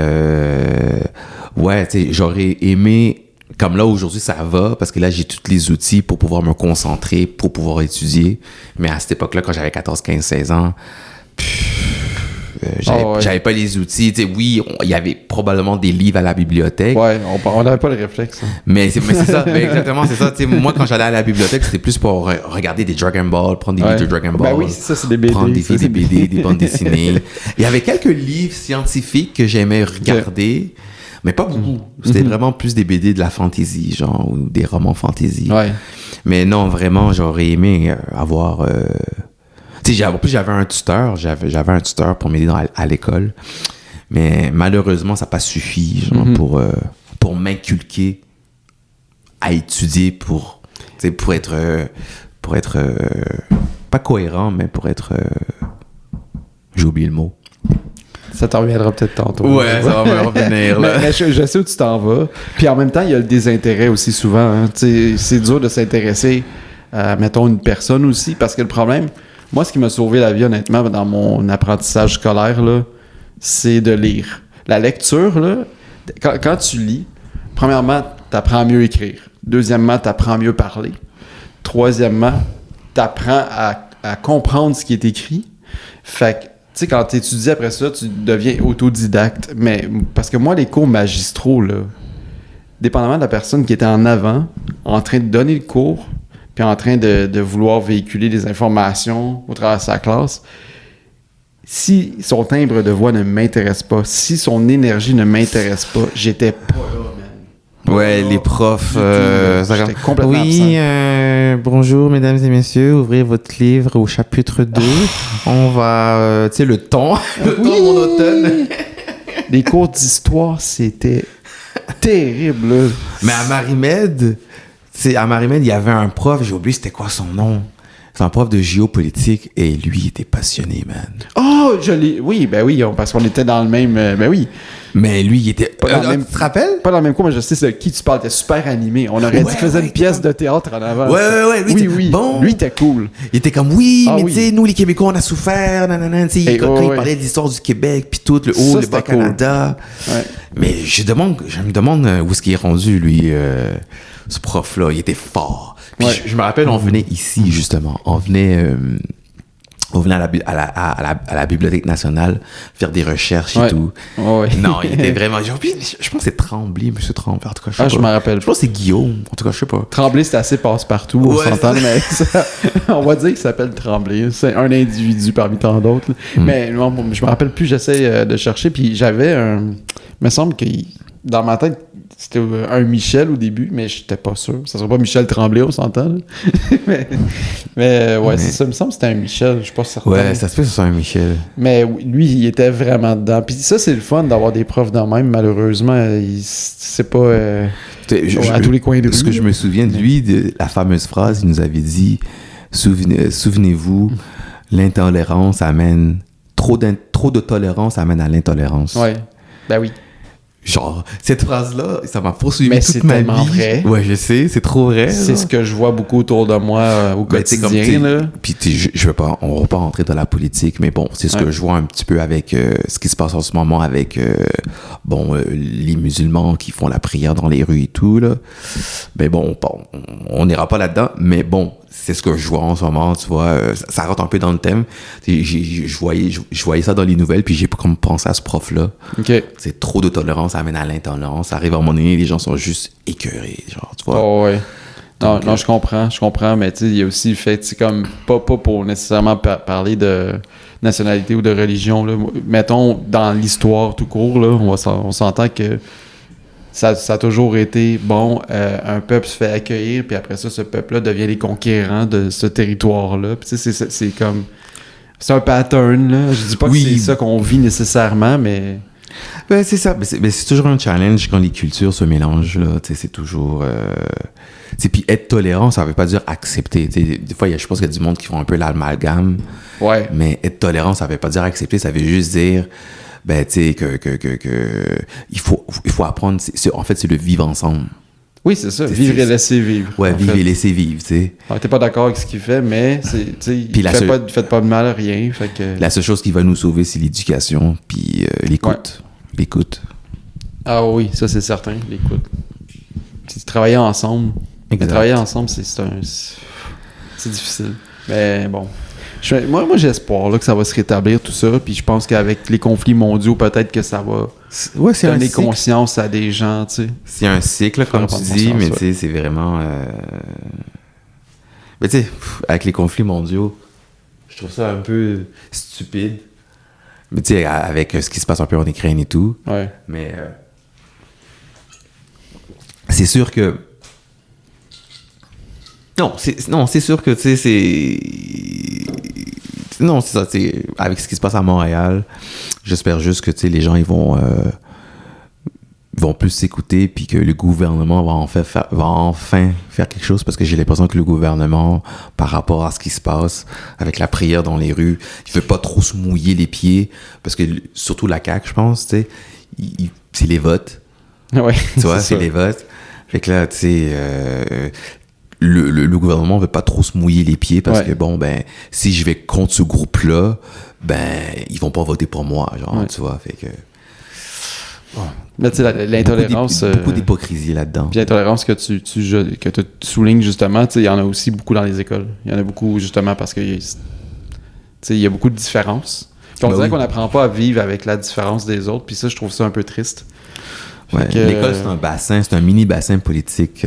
S2: ouais, tu sais, j'aurais aimé, comme là, aujourd'hui, ça va, parce que là, j'ai tous les outils pour pouvoir me concentrer, pour pouvoir étudier. Mais à cette époque-là, quand j'avais 14, 15, 16 ans, j'avais pas les outils. Tu sais, oui, il y avait probablement des livres à la bibliothèque.
S1: Ouais, on n'avait pas le réflexe. Hein.
S2: Mais c'est ça, exactement, c'est ça. Tu sais, moi, quand j'allais à la bibliothèque, c'était plus pour regarder des Dragon Ball, prendre des livres de Dragon Ball.
S1: Ben oui, c'est ça, c'est des BD.
S2: Prendre des BD, des bandes dessinées. Il y avait quelques livres scientifiques que j'aimais regarder, mais pas beaucoup. C'était vraiment plus des BD de la fantasy, genre, ou des romans fantasy.
S1: Ouais.
S2: Mais non, vraiment, j'aurais aimé avoir... En plus, j'avais un tuteur pour m'aider à l'école. Mais malheureusement, ça n'a pas suffi genre, pour m'inculquer à étudier pour être pas cohérent, mais pour être... j'ai oublié le mot.
S1: Ça t'en reviendra peut-être tantôt.
S2: Ouais, ça va me revenir. Là.
S1: mais je sais où tu t'en vas. Puis en même temps, il y a le désintérêt aussi souvent. Hein. C'est dur de s'intéresser à, mettons, une personne aussi. Parce que le problème... Moi, ce qui m'a sauvé la vie, honnêtement, dans mon apprentissage scolaire, là, c'est de lire. La lecture, là, quand tu lis, premièrement, tu apprends à mieux écrire. Deuxièmement, tu apprends à mieux parler. Troisièmement, tu apprends à comprendre ce qui est écrit. Fait sais, quand tu étudies après ça, tu deviens autodidacte. Mais parce que moi, les cours magistraux, là, dépendamment de la personne qui était en avant, en train de donner le cours, puis en train de vouloir véhiculer des informations au travers de sa classe, si son timbre de voix ne m'intéresse pas, si son énergie ne m'intéresse pas, j'étais pas là, man.
S2: Ouais, les profs...
S1: J'étais complètement
S2: oui, bonjour mesdames et messieurs, ouvrez votre livre au chapitre 2. On va... tu sais, le ton monotone.
S1: Les cours d'histoire, c'était terrible, là.
S2: Mais à Marie-Med, il y avait un prof, j'ai oublié c'était quoi son nom. C'est un prof de géopolitique et lui, il était passionné, man.
S1: Oh, oui, ben oui, parce qu'on était dans le même... ben oui.
S2: Mais lui, il était...
S1: Pas dans le même...
S2: Tu te rappelles?
S1: Pas dans le même cours, mais je sais de qui tu parles. Il était super animé. On aurait dit qu'il faisait une pièce de théâtre en avant.
S2: Ouais.
S1: Oui.
S2: Bon.
S1: Lui, il était cool.
S2: Il était comme, tu sais, nous, les Québécois, on a souffert, nanana, tu sais, quand il parlait de l'histoire du Québec, puis tout, le haut, le bas Canada.
S1: Ouais.
S2: Mais je me demande où est-ce qu'il est rendu, lui, ce prof-là. Il était fort. Puis je me rappelle, on venait ici, justement. On venait à la Bibliothèque nationale faire des recherches et tout.
S1: Ouais.
S2: Non, il était vraiment... Je pense que c'est Tremblay, M. Tremblay. En tout cas,
S1: je me rappelle.
S2: Je pense que c'est Guillaume. En tout cas, je sais pas.
S1: Tremblay, c'est assez passe-partout, on s'entend, mais on va dire qu'il s'appelle Tremblay. C'est un individu parmi tant d'autres. Mais non, je me rappelle plus, j'essaie de chercher, puis j'avais un... Il me semble que dans ma tête, c'était un Michel au début, mais j'étais pas sûr. Ça serait pas Michel Tremblay, on s'entend, là. mais c'est ça, il me semble que c'était un Michel, je suis pas certain.
S2: Ouais, ça se peut que ce soit un Michel.
S1: Mais lui, il était vraiment dedans. Puis ça, c'est le fun d'avoir des profs de même. Malheureusement, c'est pas à tous les coins de rue.
S2: Ce que je me souviens de lui, de la fameuse phrase, il nous avait dit « Souvenez-vous, l'intolérance amène... Trop de tolérance amène à l'intolérance. »
S1: Ouais, ben oui.
S2: Genre, cette phrase-là, ça m'a poursuivi
S1: mais
S2: toute ma vie. Mais c'est tellement
S1: vrai.
S2: Ouais, je sais, c'est trop vrai.
S1: C'est ce que je vois beaucoup autour de moi au quotidien. Là.
S2: Puis on va pas rentrer dans la politique, mais bon, c'est ce que je vois un petit peu avec ce qui se passe en ce moment avec les musulmans qui font la prière dans les rues et tout, là. Mais bon, on n'ira pas là-dedans, mais bon, c'est ce que je vois en ce moment, tu vois, ça rentre un peu dans le thème. Je voyais ça dans les nouvelles, puis j'ai comme pensé à ce prof-là.
S1: Okay.
S2: C'est trop de tolérance, ça amène à l'intolérance. Ça arrive à un moment donné, les gens sont juste écœurés, genre, tu vois.
S1: Oh, ouais. Non, je comprends, mais tu sais, il y a aussi le fait, c'est comme, pas pour nécessairement parler de nationalité ou de religion, là. Mettons, dans l'histoire tout court, là, on s'entend que ça a toujours été, un peuple se fait accueillir, puis après ça, ce peuple-là devient les conquérants de ce territoire-là. Puis tu sais, c'est comme... C'est un pattern, là. Je dis pas que c'est ça qu'on vit nécessairement, mais...
S2: Ben, c'est ça. Mais c'est toujours un challenge quand les cultures se mélangent, là. Tu sais, c'est toujours... Puis être tolérant, ça veut pas dire accepter. T'sais, des fois, je pense qu'il y a du monde qui font un peu l'amalgame.
S1: Ouais.
S2: Mais être tolérant, ça veut pas dire accepter, ça veut juste dire... Ben, tu sais, que il faut apprendre... En fait, c'est le vivre ensemble.
S1: Oui, c'est ça. Vivre et laisser vivre.
S2: Ouais, vivre et laisser vivre, tu sais.
S1: T'es pas d'accord avec ce qu'il fait, mais faites pas de mal à rien. Fait que...
S2: La seule chose qui va nous sauver, c'est l'éducation, puis l'écoute. Ouais. L'écoute.
S1: Ah oui, ça c'est certain, l'écoute. Puis travailler ensemble. Mais travailler ensemble, c'est difficile. Mais bon. Moi j'ai espoir là, que ça va se rétablir tout ça, puis je pense qu'avec les conflits mondiaux, peut-être que ça va donner conscience à des gens, tu sais.
S2: C'est un cycle, comme tu dis, mais tu sais, c'est vraiment... Mais tu sais, avec les conflits mondiaux, je trouve ça un peu stupide. Mais tu sais, avec ce qui se passe un peu en Ukraine et tout.
S1: Ouais.
S2: Mais c'est sûr que... Non, c'est sûr que, tu sais, c'est... Non, c'est ça, tu sais, avec ce qui se passe à Montréal, j'espère juste que, tu sais, les gens, ils vont plus s'écouter, puis que le gouvernement va enfin faire quelque chose, parce que j'ai l'impression que le gouvernement, par rapport à ce qui se passe, avec la prière dans les rues, il veut pas trop se mouiller les pieds, parce que, surtout la CAQ, je pense, tu sais, c'est les votes.
S1: Ouais,
S2: tu vois, c'est les votes. Fait que là, tu sais... Le gouvernement veut pas trop se mouiller les pieds parce que si je vais contre ce groupe-là, ils vont pas voter pour moi, genre, tu vois, fait que...
S1: Mais tu sais, l'intolérance...
S2: Beaucoup d'hypocrisie là-dedans.
S1: Puis l'intolérance que tu soulignes, justement, tu sais, il y en a aussi beaucoup dans les écoles. Il y en a beaucoup, justement, parce que il y a beaucoup de différences. On dirait qu'on n'apprend pas à vivre avec la différence des autres, puis ça, je trouve ça un peu triste.
S2: Ouais, l'école, c'est un bassin, c'est un mini bassin politique.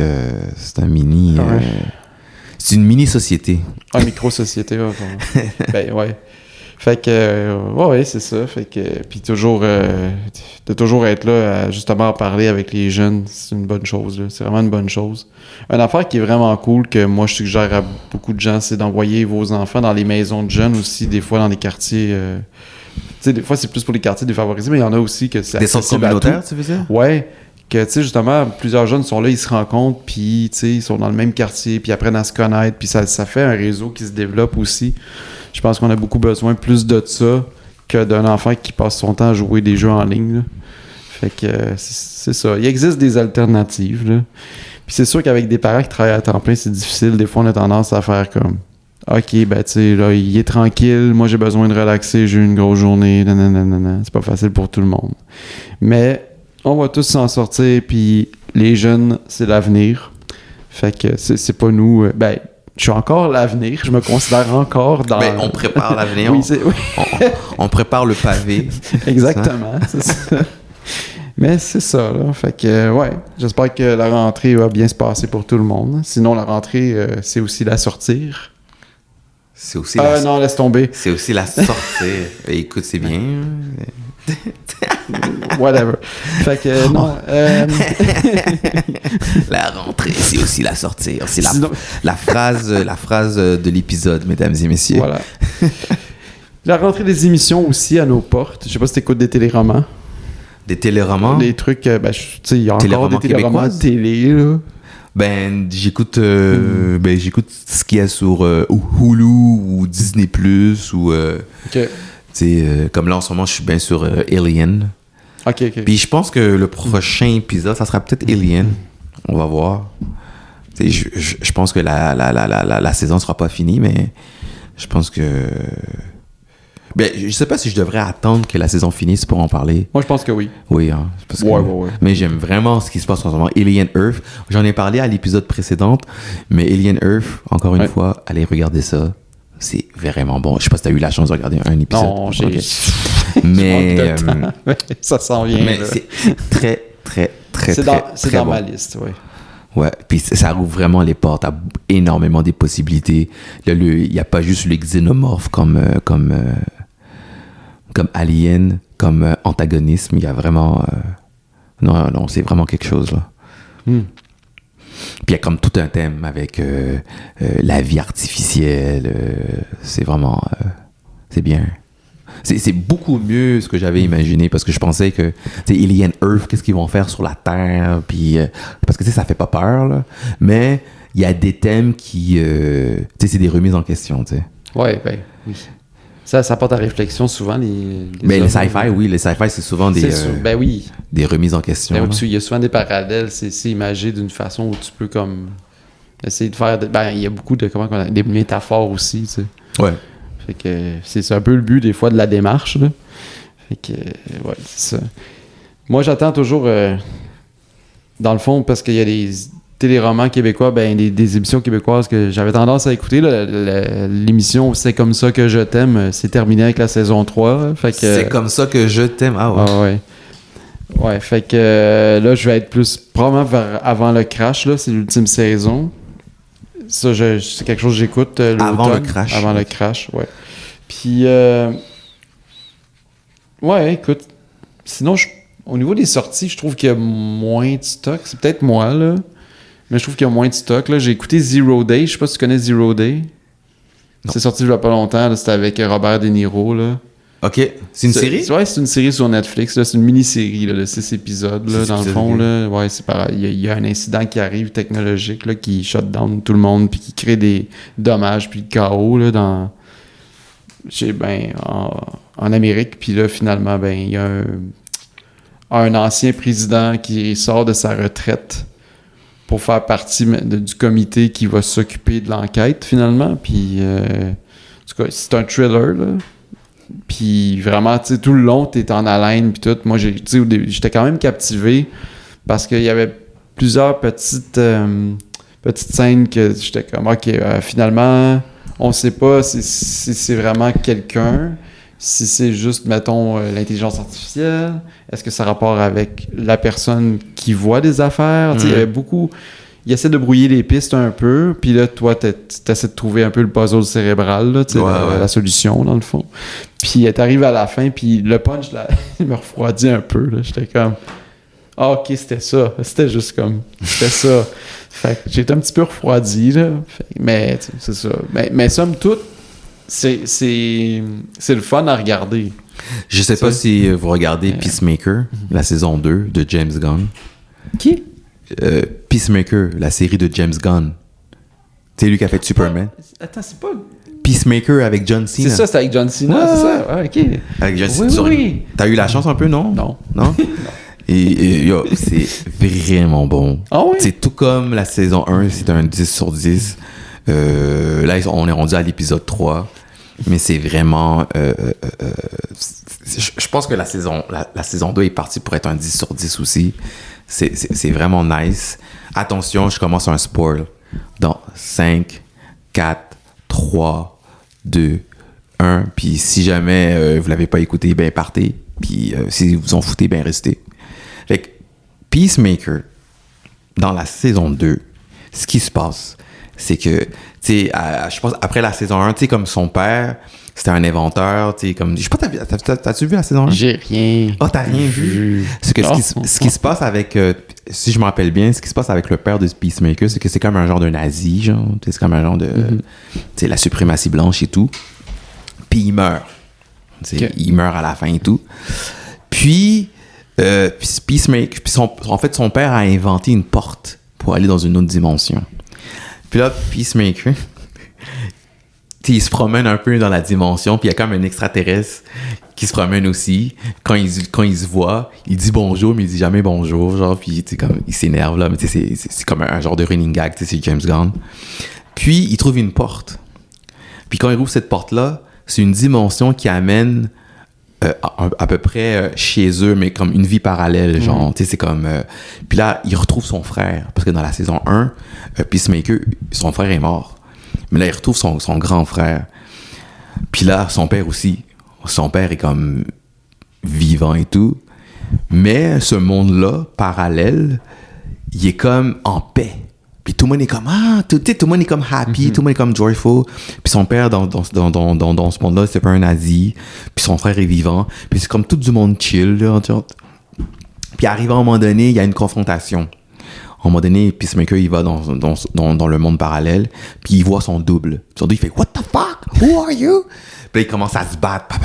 S2: C'est un mini... c'est une mini-société.
S1: Un micro-société, ouais. Ben, ouais. Fait que, ouais, c'est ça. Fait que, puis toujours, de toujours être là à justement parler avec les jeunes, c'est une bonne chose, là. C'est vraiment une bonne chose. Une affaire qui est vraiment cool, que moi je suggère à beaucoup de gens, c'est d'envoyer vos enfants dans les maisons de jeunes aussi, des fois dans des quartiers... tu sais, des fois c'est plus pour les quartiers défavorisés, mais il y en a aussi que c'est
S2: des centres communautaires, tu veux dire?
S1: Ouais. Que, tu sais, justement, plusieurs jeunes sont là, ils se rencontrent, puis, tu sais, ils sont dans le même quartier, puis apprennent à se connaître, puis ça fait un réseau qui se développe aussi. Je pense qu'on a beaucoup besoin plus de ça que d'un enfant qui passe son temps à jouer des jeux en ligne, là. Fait que c'est ça. Il existe des alternatives, là. Puis c'est sûr qu'avec des parents qui travaillent à temps plein, c'est difficile. Des fois, on a tendance à faire comme... OK, ben, tu sais, là, il est tranquille, moi, j'ai besoin de relaxer, j'ai eu une grosse journée, nanana. C'est pas facile pour tout le monde. Mais... on va tous s'en sortir, puis les jeunes, c'est l'avenir. Fait que c'est pas nous... ben, je suis encore l'avenir, je me considère encore dans...
S2: Ben, on prépare l'avenir.
S1: Oui,
S2: on prépare le pavé.
S1: Exactement, c'est ça. Mais c'est ça, là. Fait que, ouais, j'espère que la rentrée va bien se passer pour tout le monde. Sinon, la rentrée, c'est aussi la sortir.
S2: C'est aussi
S1: non, laisse tomber.
S2: C'est aussi la sortir. Écoute, c'est bien...
S1: Whatever. Fait que non.
S2: La rentrée, c'est aussi la sortir. C'est la phrase de l'épisode, mesdames et messieurs.
S1: Voilà. La rentrée des émissions aussi à nos portes. Je sais pas si t'écoutes des téléromans.
S2: Des téléromans?
S1: Des trucs, tu sais, il y a encore des téléromans de télé, là.
S2: Ben, j'écoute ce qu'il y a sur Hulu ou Disney+, ou...
S1: OK.
S2: Comme là, en ce moment, je suis bien sur Alien.
S1: OK.
S2: Puis je pense que le prochain épisode, ça sera peut-être Alien. On va voir. Je pense que la saison ne sera pas finie, mais je pense que... Ben, je sais pas si je devrais attendre que la saison finisse pour en parler.
S1: Moi, je pense que oui.
S2: Oui, hein. Parce que,
S1: ouais.
S2: Mais j'aime vraiment ce qui se passe en ce moment. Alien Earth, j'en ai parlé à l'épisode précédent, mais Alien Earth, encore une fois, allez regarder ça. C'est vraiment bon. Je sais pas si tu as eu la chance de regarder un épisode.
S1: Non, j'ai...
S2: Mais...
S1: ça s'en vient.
S2: Mais c'est très, très, très,
S1: c'est
S2: très
S1: dans
S2: bon.
S1: ma liste, oui.
S2: Ouais, puis ça ouvre vraiment les portes à énormément des possibilités. Là, il n'y a pas juste le xénomorphe comme alien, comme antagonisme. Il y a vraiment... Non, c'est vraiment quelque chose, là. Puis il y a comme tout un thème avec la vie artificielle. C'est vraiment... c'est bien. C'est beaucoup mieux ce que j'avais imaginé, parce que je pensais que, tu sais, Alien Earth, qu'est-ce qu'ils vont faire sur la Terre, puis... parce que, tu sais, ça fait pas peur, là. Mais il y a des thèmes qui... tu sais, c'est des remises en question, tu sais.
S1: Ouais, ben, oui. Ça porte à réflexion souvent, les
S2: sci-fi, oui. Les sci-fi, c'est souvent des...
S1: ben oui.
S2: Des remises en question.
S1: Ben, il y a souvent des parallèles, c'est imagé d'une façon où tu peux, comme... essayer de faire... Ben, il y a beaucoup de... des métaphores aussi, tu sais.
S2: Ouais.
S1: Fait que c'est un peu le but, des fois, de la démarche, là. Fait que, ouais, c'est ça. Moi, j'attends toujours... dans le fond, parce qu'il y a des téléromans québécois, ben des émissions québécoises que j'avais tendance à écouter. L'émission C'est comme ça que je t'aime, c'est terminé avec la saison 3. Fait que,
S2: c'est comme ça que je t'aime. Ah ouais.
S1: Ouais. Ouais, fait que là, je vais être plus probablement avant le crash, là, c'est l'ultime saison. Ça, c'est quelque chose que j'écoute.
S2: Avant le crash.
S1: Avant le crash, ouais. Puis, ouais, écoute, sinon, au niveau des sorties, je trouve qu'il y a moins de stock. C'est peut-être moi, là. Mais je trouve qu'il y a moins de stock. Là. J'ai écouté Zero Day. Je sais pas si tu connais Zero Day. Non. C'est sorti il y a pas longtemps. Là. C'était avec Robert De Niro. Là.
S2: OK. C'est une série?
S1: Ouais, c'est une série sur Netflix. Là. C'est une mini-série là, de 6 épisodes. Là, dans le fond, là. Ouais, c'est pareil. Il y a un incident qui arrive technologique là, qui shut down tout le monde puis qui crée des dommages puis le chaos là, en Amérique. Puis là, finalement, ben il y a un ancien président qui sort de sa retraite pour faire partie du comité qui va s'occuper de l'enquête, finalement. Puis, en tout cas, c'est un thriller, là. Puis, vraiment, tu sais, tout le long, t'es en haleine, puis tout. Moi, j'étais quand même captivé parce qu'il y avait plusieurs petites scènes que j'étais comme, OK, finalement, on sait pas si c'est vraiment quelqu'un. si c'est juste, mettons, l'intelligence artificielle, est-ce que ça a rapport avec la personne qui voit des affaires? Tu sais, il y avait beaucoup... Il essaie de brouiller les pistes un peu, puis là, toi, t'essaies de trouver un peu le puzzle cérébral, là, tu sais, la solution, dans le fond. Puis t'arrives à la fin, puis le punch, là, il me refroidit un peu, là. J'étais comme... Ah, OK, c'était ça. C'était juste comme... C'était ça. Fait que j'étais un petit peu refroidi, là. Mais, c'est ça. Mais somme toute, c'est le fun à regarder.
S2: Je sais pas si vous regardez Peacemaker, la saison 2 de James Gunn.
S1: Qui?
S2: Peacemaker, la série de James Gunn. C'est lui qui a fait Superman.
S1: Attends, c'est pas...
S2: Peacemaker avec John Cena.
S1: C'est ça, c'est avec John Cena,
S2: ouais,
S1: c'est ça? Ah, OK.
S2: Avec John Cena.
S1: Oui.
S2: T'as eu la chance un peu, non?
S1: Non.
S2: Non? Et yo, c'est vraiment bon.
S1: Ah oui?
S2: C'est tout comme la saison 1, c'est un 10 sur 10. Là, on est rendu à l'épisode 3. Mais c'est vraiment... je pense que la saison 2 est partie pour être un 10 sur 10 aussi. C'est vraiment nice. Attention, je commence un spoil. Dans 5, 4, 3, 2, 1. Puis si jamais vous l'avez pas écouté, ben partez. Puis si vous en foutez, ben restez. Fait que Peacemaker, dans la saison 2, ce qui se passe, c'est que, tu sais, je pense, après la saison 1, tu sais, comme son père, c'était un inventeur, tu sais, comme... Je sais pas, t'as-tu vu la saison 1?
S1: J'ai rien.
S2: Oh, t'as rien vu? C'est que ce qui se passe avec... si je me rappelle bien, ce qui se passe avec le père de Peacemaker, c'est que c'est comme un genre de nazi, genre. C'est comme un genre de... Tu sais, la suprématie blanche et tout. Puis il meurt. Okay. Il meurt à la fin et tout. Puis Peacemaker... Puis en fait, son père a inventé une porte pour aller dans une autre dimension. Puis là, Peacemaker... il se promène un peu dans la dimension, puis il y a comme un extraterrestre qui se promène aussi. Quand il se voit, il dit bonjour, mais il dit jamais bonjour, genre, puis comme, il s'énerve, là, mais c'est comme un genre de running gag, c'est James Gunn. Puis, il trouve une porte. Puis quand il ouvre cette porte-là, c'est une dimension qui amène à peu près chez eux, mais comme une vie parallèle, genre, tu sais, c'est comme... Puis là, il retrouve son frère, parce que dans la saison 1, Peacemaker, son frère est mort. Mais là, il retrouve son grand frère. Puis là, son père aussi. Son père est comme vivant et tout. Mais ce monde-là, parallèle, il est comme en paix. Puis tout le monde est comme, tout le monde est comme happy, tout le monde est comme joyful. Puis son père, dans ce monde-là, c'est pas un nazi. Puis son frère est vivant. Puis c'est comme tout du monde chill, là, tu vois. Puis arrivé à un moment donné, il y a une confrontation. À un moment donné, Peacemaker, il va dans le monde parallèle, puis il voit son double. Son double, il fait « What the fuck? Who are you? » Puis là, il commence à se battre.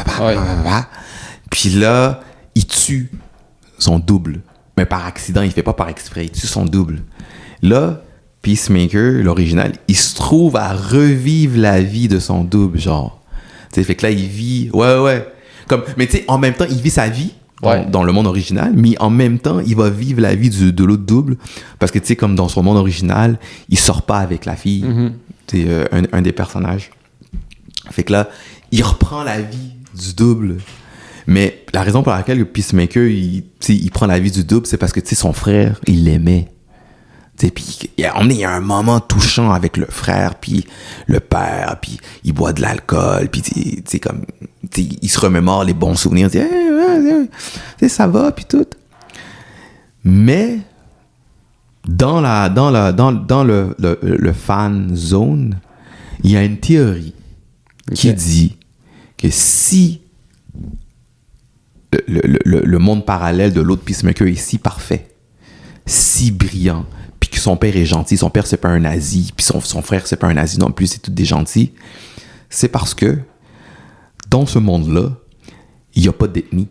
S2: Puis là, il tue son double. Mais par accident, il fait pas par exprès. Il tue son double. Là, Peacemaker, l'original, il se trouve à revivre la vie de son double, genre. Tu sais, fait que là, il vit... Ouais. Mais tu sais, en même temps, il vit sa vie. Dans le monde original, mais en même temps, il va vivre la vie de l'autre double, parce que, tu sais, comme dans son monde original, il sort pas avec la fille, c'est un des personnages. Fait que là, il reprend la vie du double, mais la raison pour laquelle le Peacemaker, il prend la vie du double, c'est parce que, tu sais, son frère, il l'aimait. Puis il y a un moment touchant avec le frère, puis le père, puis il boit de l'alcool, puis comme il se remémore les bons souvenirs, ça va, puis tout. Mais dans le fan zone, il y a une théorie qui dit que si le monde parallèle de l'autre Peacemaker est si parfait, si brillant, puis que son père est gentil, son père c'est pas un nazi, puis son frère c'est pas un nazi non plus, c'est tous des gentils, c'est parce que dans ce monde-là, il n'y a pas d'ethnie,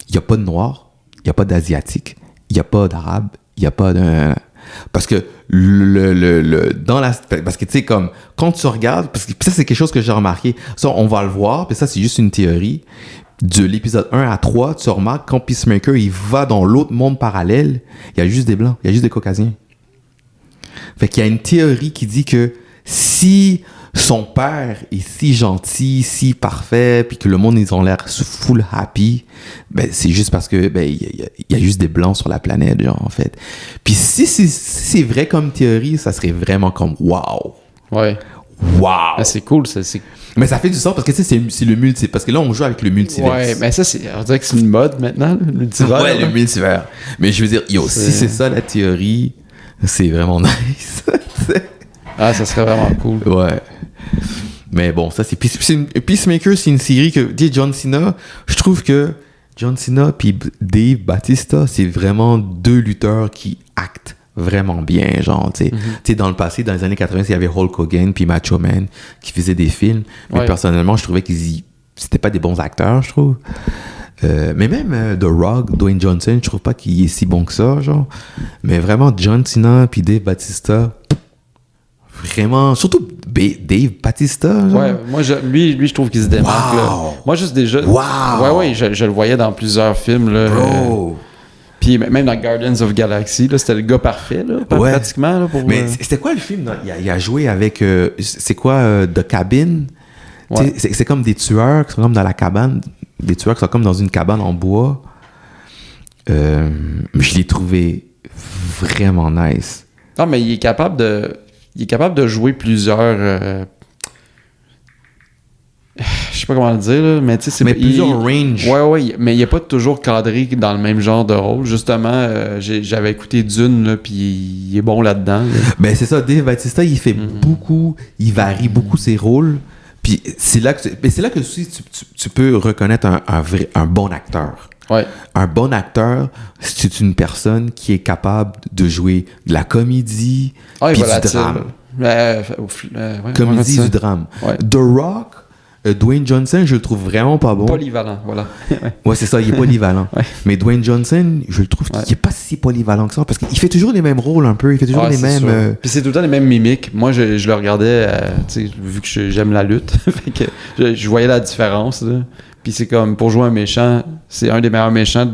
S2: il n'y a pas de noir, il n'y a pas d'asiatique, il n'y a pas d'arabe, il n'y a pas de... Parce que parce que tu sais, comme quand tu regardes, parce que ça c'est quelque chose que j'ai remarqué, ça on va le voir, puis ça c'est juste une théorie. De l'épisode 1 à 3, tu remarques quand Peacemaker il va dans l'autre monde parallèle, il y a juste des blancs, il y a juste des caucasiens. Fait qu'il y a une théorie qui dit que si son père est si gentil, si parfait, puis que le monde ils ont l'air full happy, ben c'est juste parce que ben il y a juste des blancs sur la planète, genre, en fait. Puis si c'est vrai comme théorie, ça serait vraiment comme wow.
S1: Ouais.
S2: Wow.
S1: Ah, c'est cool, ça. C'est...
S2: Mais ça fait du sens parce que tu sais, c'est le multi. Parce que là, on joue avec le multivers.
S1: Ouais, mais ça, on dirait que c'est une mode maintenant, le multivers.
S2: Ouais, le multivers. Mais je veux dire, yo, si c'est ça la théorie, c'est vraiment nice.
S1: Ah, ça serait vraiment cool.
S2: Ouais. Mais bon, ça c'est Peacemaker, c'est une série que dit John Cena. Je trouve que John Cena puis Dave Bautista, c'est vraiment deux lutteurs qui actent vraiment bien, genre, tu sais. Dans le passé, dans les années 80, il y avait Hulk Hogan puis Macho Man qui faisaient des films. Mais personnellement, je trouvais c'était pas des bons acteurs, je trouve. Mais même The Rock, Dwayne Johnson, je trouve pas qu'il est si bon que ça, genre. Mais vraiment, John Cena puis Dave Bautista, vraiment, surtout Dave Bautista. Genre.
S1: Ouais, moi, lui, je trouve qu'il se démarque. Là. Moi, juste déjà. Ouais, je le voyais dans plusieurs films. Là, puis même dans Guardians of Galaxy, là, c'était le gars parfait, là, pratiquement. Là, pour,
S2: mais c'était quoi le film? Il a joué avec. C'est quoi The Cabin? Ouais. C'est comme des tueurs qui sont comme dans la cabane. Des tueurs qui sont comme dans une cabane en bois. Mais je l'ai trouvé vraiment nice.
S1: Non, mais il est capable de jouer plusieurs. Je sais pas comment le dire, là, mais tu sais, c'est.
S2: Mais plusieurs ranges.
S1: Ouais, mais il est pas toujours cadré dans le même genre de rôle. Justement, j'avais écouté Dune, là, puis il est bon là-dedans. Là.
S2: Ben, c'est ça, Dave Bautista, il fait beaucoup, il varie beaucoup ses rôles. Puis c'est là que aussi tu peux reconnaître un bon acteur.
S1: Ouais.
S2: Un bon acteur, c'est une personne qui est capable de jouer de la comédie puis du drame. Comédie du drame. Ouais. The Rock, Dwayne Johnson, je le trouve vraiment pas bon.
S1: Polyvalent, voilà.
S2: Ouais, c'est ça, il est polyvalent. Ouais. Mais Dwayne Johnson, je le trouve qu'il est pas si polyvalent que ça, parce qu'il fait toujours les mêmes rôles un peu, il fait toujours les mêmes...
S1: Puis c'est tout le temps les mêmes mimiques. Moi, je le regardais, vu que j'aime la lutte, fait que je voyais la différence, là. Puis c'est comme, pour jouer un méchant, c'est un des meilleurs méchants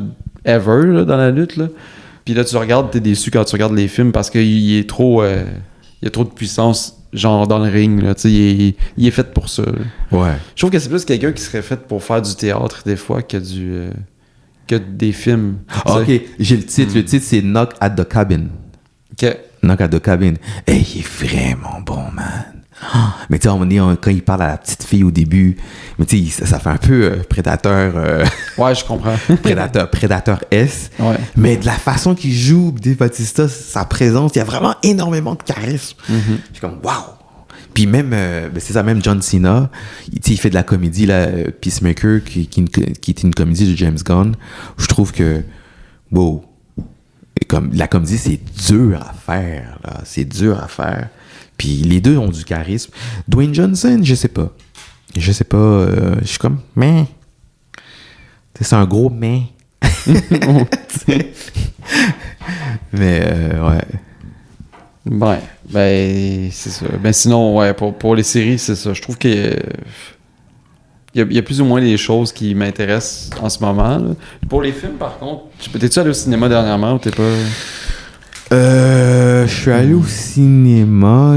S1: ever, là, dans la lutte, là. Puis là, tu regardes, t'es déçu quand tu regardes les films, parce qu'il est trop... il y a trop de puissance, genre, dans le ring, là, tu sais, il est fait pour ça, là.
S2: Ouais.
S1: Je trouve que c'est plus quelqu'un qui serait fait pour faire du théâtre, des fois, que des films.
S2: Ah, ok, j'ai le titre. Le titre, c'est Knock at the Cabin.
S1: Ok.
S2: Knock at the Cabin. Hey, il est vraiment bon, man. Mais tu sais, à un moment donné, quand il parle à la petite fille au début, mais tu sais, ça fait un peu prédateur.
S1: Ouais, je comprends.
S2: prédateur S.
S1: Ouais.
S2: Mais de la façon qu'il joue, Dave Bautista, sa présence, il y a vraiment énormément de charisme. Je suis comme, waouh! Puis même, c'est ça, même John Cena, il fait de la comédie, là, Peacemaker, qui est une comédie de James Gunn. Je trouve que, wow! Comme, la comédie, c'est dur à faire, là. C'est dur à faire. Puis les deux ont du charisme. Dwayne Johnson, je sais pas. Je suis comme, mais. C'est un gros mais. Mais, ouais.
S1: Ouais, ben, c'est ça. Ben, sinon, ouais, pour les séries, c'est ça. Je trouve qu'il y a plus ou moins des choses qui m'intéressent en ce moment, là. Pour les films, par contre, t'es-tu allé au cinéma dernièrement ou t'es pas...
S2: Je suis allé au cinéma.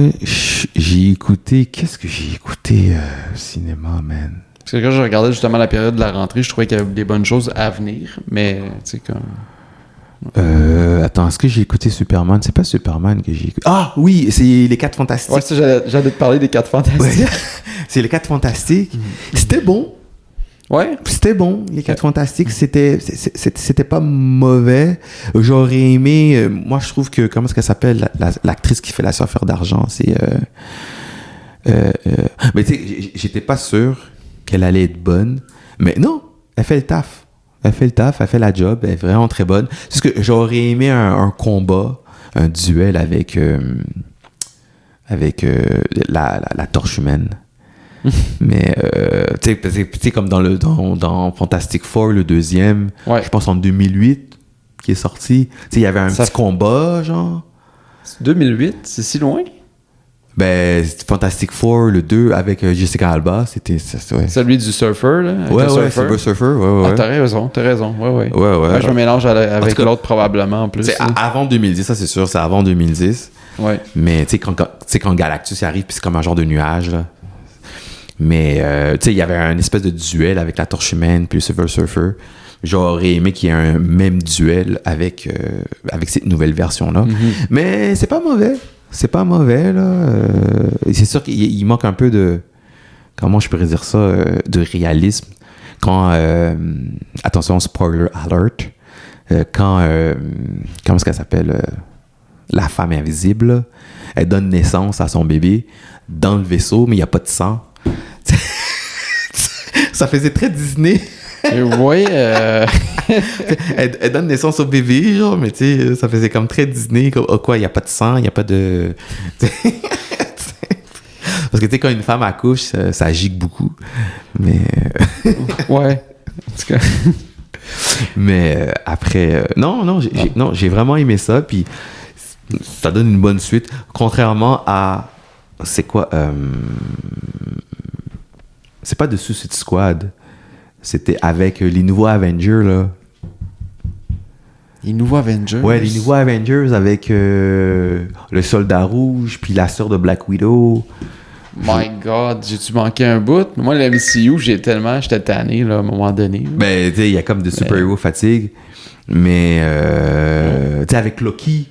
S2: J'ai écouté... Qu'est-ce que j'ai écouté au cinéma, man?
S1: Parce que quand je regardais justement la période de la rentrée, je trouvais qu'il y avait des bonnes choses à venir, mais, tu sais, comme...
S2: Attends, est-ce que j'ai écouté Superman? C'est pas Superman que j'ai écouté. Ah oui, c'est Les 4 Fantastiques.
S1: Ouais, j'allais te parler des 4 Fantastiques.
S2: Ouais. C'est Les 4 Fantastiques. C'était bon.
S1: Ouais.
S2: C'était bon, Les 4 Fantastiques. C'était pas mauvais. J'aurais aimé... moi, je trouve que... Comment est-ce qu'elle s'appelle? L'actrice qui fait La Surfeur d'argent, c'est... mais tu sais, j'étais pas sûr qu'elle allait être bonne. Mais non, elle fait le taf. Elle fait la job, elle est vraiment très bonne. C'est ce que j'aurais aimé un combat, un duel avec la torche humaine. Mais tu sais comme dans Fantastic Four, le deuxième, je pense en 2008 qui est sorti. Tu sais, il y avait un petit combat, genre.
S1: 2008, c'est si loin?
S2: Ben, Fantastic Four, le 2, avec Jessica Alba, c'était... Ouais.
S1: Celui du surfer, là?
S2: Ouais, Silver Surfer, ouais.
S1: Ah, t'as raison, ouais.
S2: Ouais.
S1: Je me mélange avec l'autre, probablement, en plus.
S2: C'est avant 2010, ça, c'est sûr, c'est avant 2010.
S1: Ouais.
S2: Mais, tu sais, quand Galactus arrive, puis c'est comme un genre de nuage, là. Mais, tu sais, il y avait un espèce de duel avec la torche humaine, puis le Silver Surfer. J'aurais aimé qu'il y ait un même duel avec cette nouvelle version-là. Mais c'est pas mauvais. C'est pas mauvais, là. C'est sûr qu'il manque un peu de comment je pourrais dire ça, de réalisme. Quand, attention, spoiler alert, quand, comment est-ce qu'elle s'appelle, la femme invisible, là, elle donne naissance à son bébé dans le vaisseau, mais il n'y a pas de sang. Ça faisait très Disney.
S1: Oui.
S2: Elle donne naissance au bébé, genre, mais tu sais, ça faisait comme très Disney. Comme, oh quoi, il n'y a pas de sang, il n'y a pas de... Parce que tu sais, quand une femme accouche, ça gicle beaucoup. Mais...
S1: Ouais. En tout cas.
S2: Mais après... non, j'ai vraiment aimé ça, puis ça donne une bonne suite. Contrairement à... C'est quoi? C'est pas de Suicide Squad. C'était avec les nouveaux Avengers, là.
S1: Les nouveaux Avengers?
S2: Ouais, les nouveaux Avengers avec le Soldat Rouge, puis la sœur de Black Widow.
S1: My God, j'ai-tu manqué un bout? Moi, le MCU, j'étais tanné, là, à un moment donné.
S2: Ben, tu sais, il y a comme de super-héros fatigue. Mais, tu sais, avec Loki.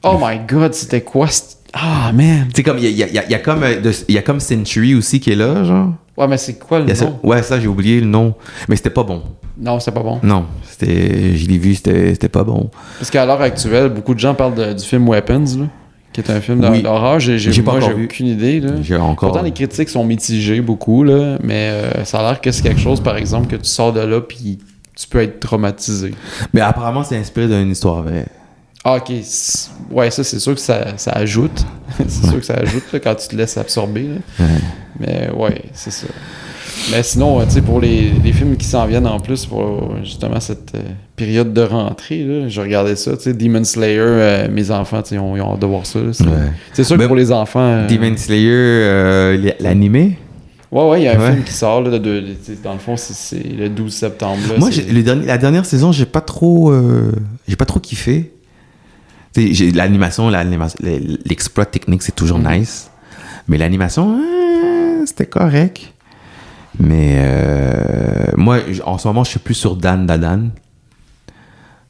S1: Oh my God, c'était quoi? Ah, man!
S2: Tu sais, comme, il y a comme Century aussi qui est là, genre.
S1: Ouais, mais c'est quoi le nom?
S2: Ouais, ça, j'ai oublié le nom. Mais c'était pas bon.
S1: Non, c'était pas bon.
S2: Non, je l'ai vu, c'était pas bon.
S1: Parce qu'à l'heure actuelle, beaucoup de gens parlent du film Weapons, là, qui est un film
S2: Oui.
S1: d'horreur. J'ai aucune idée. Là.
S2: J'ai encore...
S1: Pourtant, les critiques sont mitigées beaucoup, là, mais ça a l'air que c'est quelque chose, par exemple, que tu sors de là puis tu peux être traumatisé.
S2: Mais apparemment, c'est inspiré d'une histoire vraie.
S1: Ah, ok. Ouais, ça, c'est sûr que ça ajoute. C'est sûr que ça ajoute là, quand tu te laisses absorber. Là.
S2: Ouais.
S1: Mais ouais, c'est ça. Mais sinon, tu sais, pour les films qui s'en viennent en plus pour justement cette période de rentrée, là, je regardais ça, tu sais, Demon Slayer, mes enfants, tu sais, ils ont hâte de voir ça. Là, c'est sûr que pour les enfants...
S2: Demon Slayer, l'animé?
S1: Ouais, il y a un film qui sort, là, dans le fond, c'est le 12 septembre. Là,
S2: moi, la dernière saison, j'ai pas trop kiffé. L'animation, l'exploit technique, c'est toujours nice. Mais l'animation, c'était correct. Mais moi, en ce moment, je suis plus sur Dan Dadan.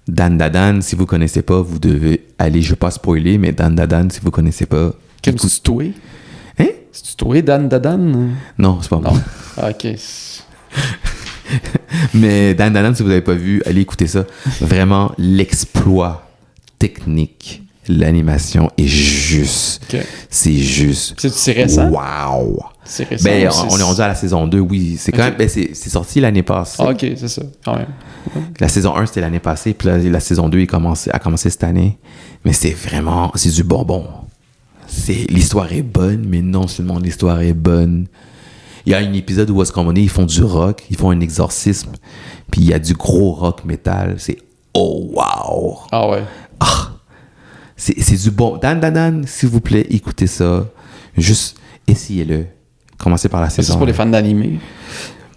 S2: Dan Dadan, si vous connaissez pas, vous devez aller, je vais pas spoiler, mais Dan Dadan, si vous connaissez pas...
S1: C'est-tu toi?
S2: Hein?
S1: C'est-tu toi, Dan Dadan?
S2: Non, c'est pas moi.
S1: Ah, ok.
S2: Mais Dan Dadan, si vous avez pas vu, allez écouter ça. Vraiment, l'exploit technique, l'animation est juste. Okay. C'est juste.
S1: C'est récent?
S2: Wow!
S1: C'est récent.
S2: Ben, on est rendu à la saison 2, oui. C'est quand même. Ben, c'est sorti l'année passée.
S1: Ah, ok, c'est ça, quand même.
S2: La saison 1, c'était l'année passée, puis la saison 2 a commencé cette année. Mais c'est vraiment. C'est du bonbon. L'histoire est bonne, mais non seulement l'histoire est bonne. Il y a un épisode où, à ce moment donné, ils font du rock, ils font un exorcisme, puis il y a du gros rock métal. C'est. Oh, wow!
S1: Ah ouais.
S2: Ah, c'est du bon. Dan, s'il vous plaît, écoutez ça. Juste essayez-le. Commencez par la saison.
S1: C'est pour les fans d'animé.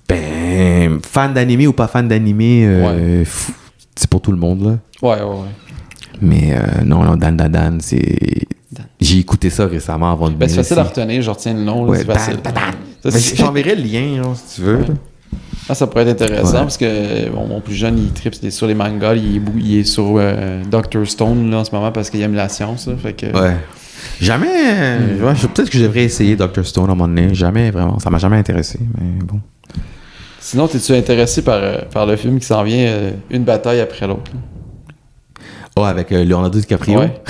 S2: Ben, fan d'animé ou pas fan d'animé, c'est pour tout le monde, là.
S1: Ouais.
S2: Mais non, Dan, c'est... J'ai écouté ça récemment avant de...
S1: Ben, c'est facile à retenir, je retiens le nom. Là,
S2: ouais,
S1: c'est facile.
S2: J'enverrai le lien, là, si tu veux.
S1: Ouais. Ah, ça pourrait être intéressant parce que mon plus jeune, il tripe sur les mangas, il est sur Dr. Stone là, en ce moment parce qu'il aime la science. Là, fait que...
S2: Ouais. Jamais. Peut-être que je devrais essayer Dr. Stone à un moment donné. Jamais, vraiment. Ça m'a jamais intéressé, mais bon.
S1: Sinon, t'es-tu intéressé par le film qui s'en vient une bataille après l'autre?
S2: Oh, avec Leonardo DiCaprio? Ouais.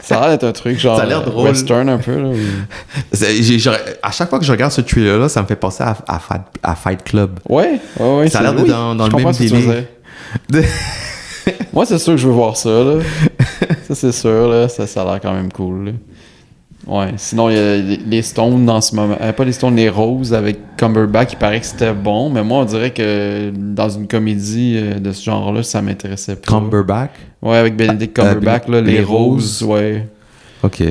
S1: Ça a l'air d'être un truc genre
S2: ça a l'air drôle.
S1: Western un peu. Là,
S2: à chaque fois que je regarde ce trailer-là, ça me fait penser à Fight Club.
S1: Ouais.
S2: Ça a l'air d'être dans le même délire.
S1: Moi, c'est sûr que je veux voir ça. Là. Ça, c'est sûr. Là. Ça a l'air quand même cool. Là. Ouais. Sinon, il y a les Stones en ce moment. Pas les Stones, les Roses avec Cumberbatch. Il paraît que c'était bon. Mais moi, on dirait que dans une comédie de ce genre-là, ça m'intéressait pas.
S2: Cumberbatch?
S1: Ouais, avec Benedict Cumberbatch. Là, les Roses. Ouais.
S2: OK.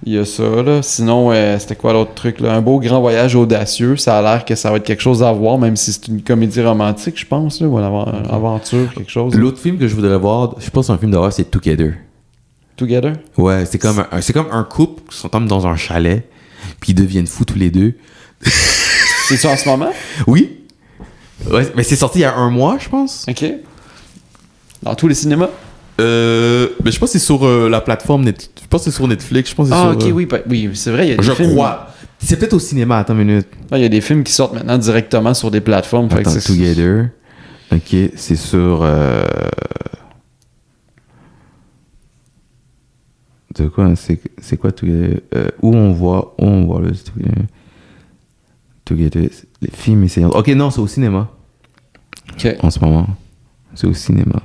S1: Il y a ça, là. Sinon, c'était quoi l'autre truc, là? Un beau grand voyage audacieux. Ça a l'air que ça va être quelque chose à voir, même si c'est une comédie romantique, je pense, là, ou une aventure, quelque chose.
S2: L'autre film que je voudrais voir, je pense un film d'horreur, c'est Together.
S1: Together?
S2: Ouais, c'est comme un couple qui sont dans un chalet, puis ils deviennent fous tous les deux.
S1: C'est ça en ce moment?
S2: Oui. Ouais, mais c'est sorti il y a 1 mois, je pense.
S1: OK. Dans tous les cinémas?
S2: Mais je pense que c'est sur la plateforme Netflix. Je pense que c'est sur Netflix. Je pense que c'est
S1: ok, oui, c'est vrai, il y a des films...
S2: Je crois. C'est peut-être au cinéma, attends une minute.
S1: Il y a des films qui sortent maintenant directement sur des plateformes. Fait
S2: Attends,
S1: que
S2: Together. Ok, c'est sur... De quoi? C'est quoi Together? Où on voit le Together. Les films et séries. Ok, non, c'est au cinéma.
S1: OK.
S2: En ce moment. C'est au cinéma.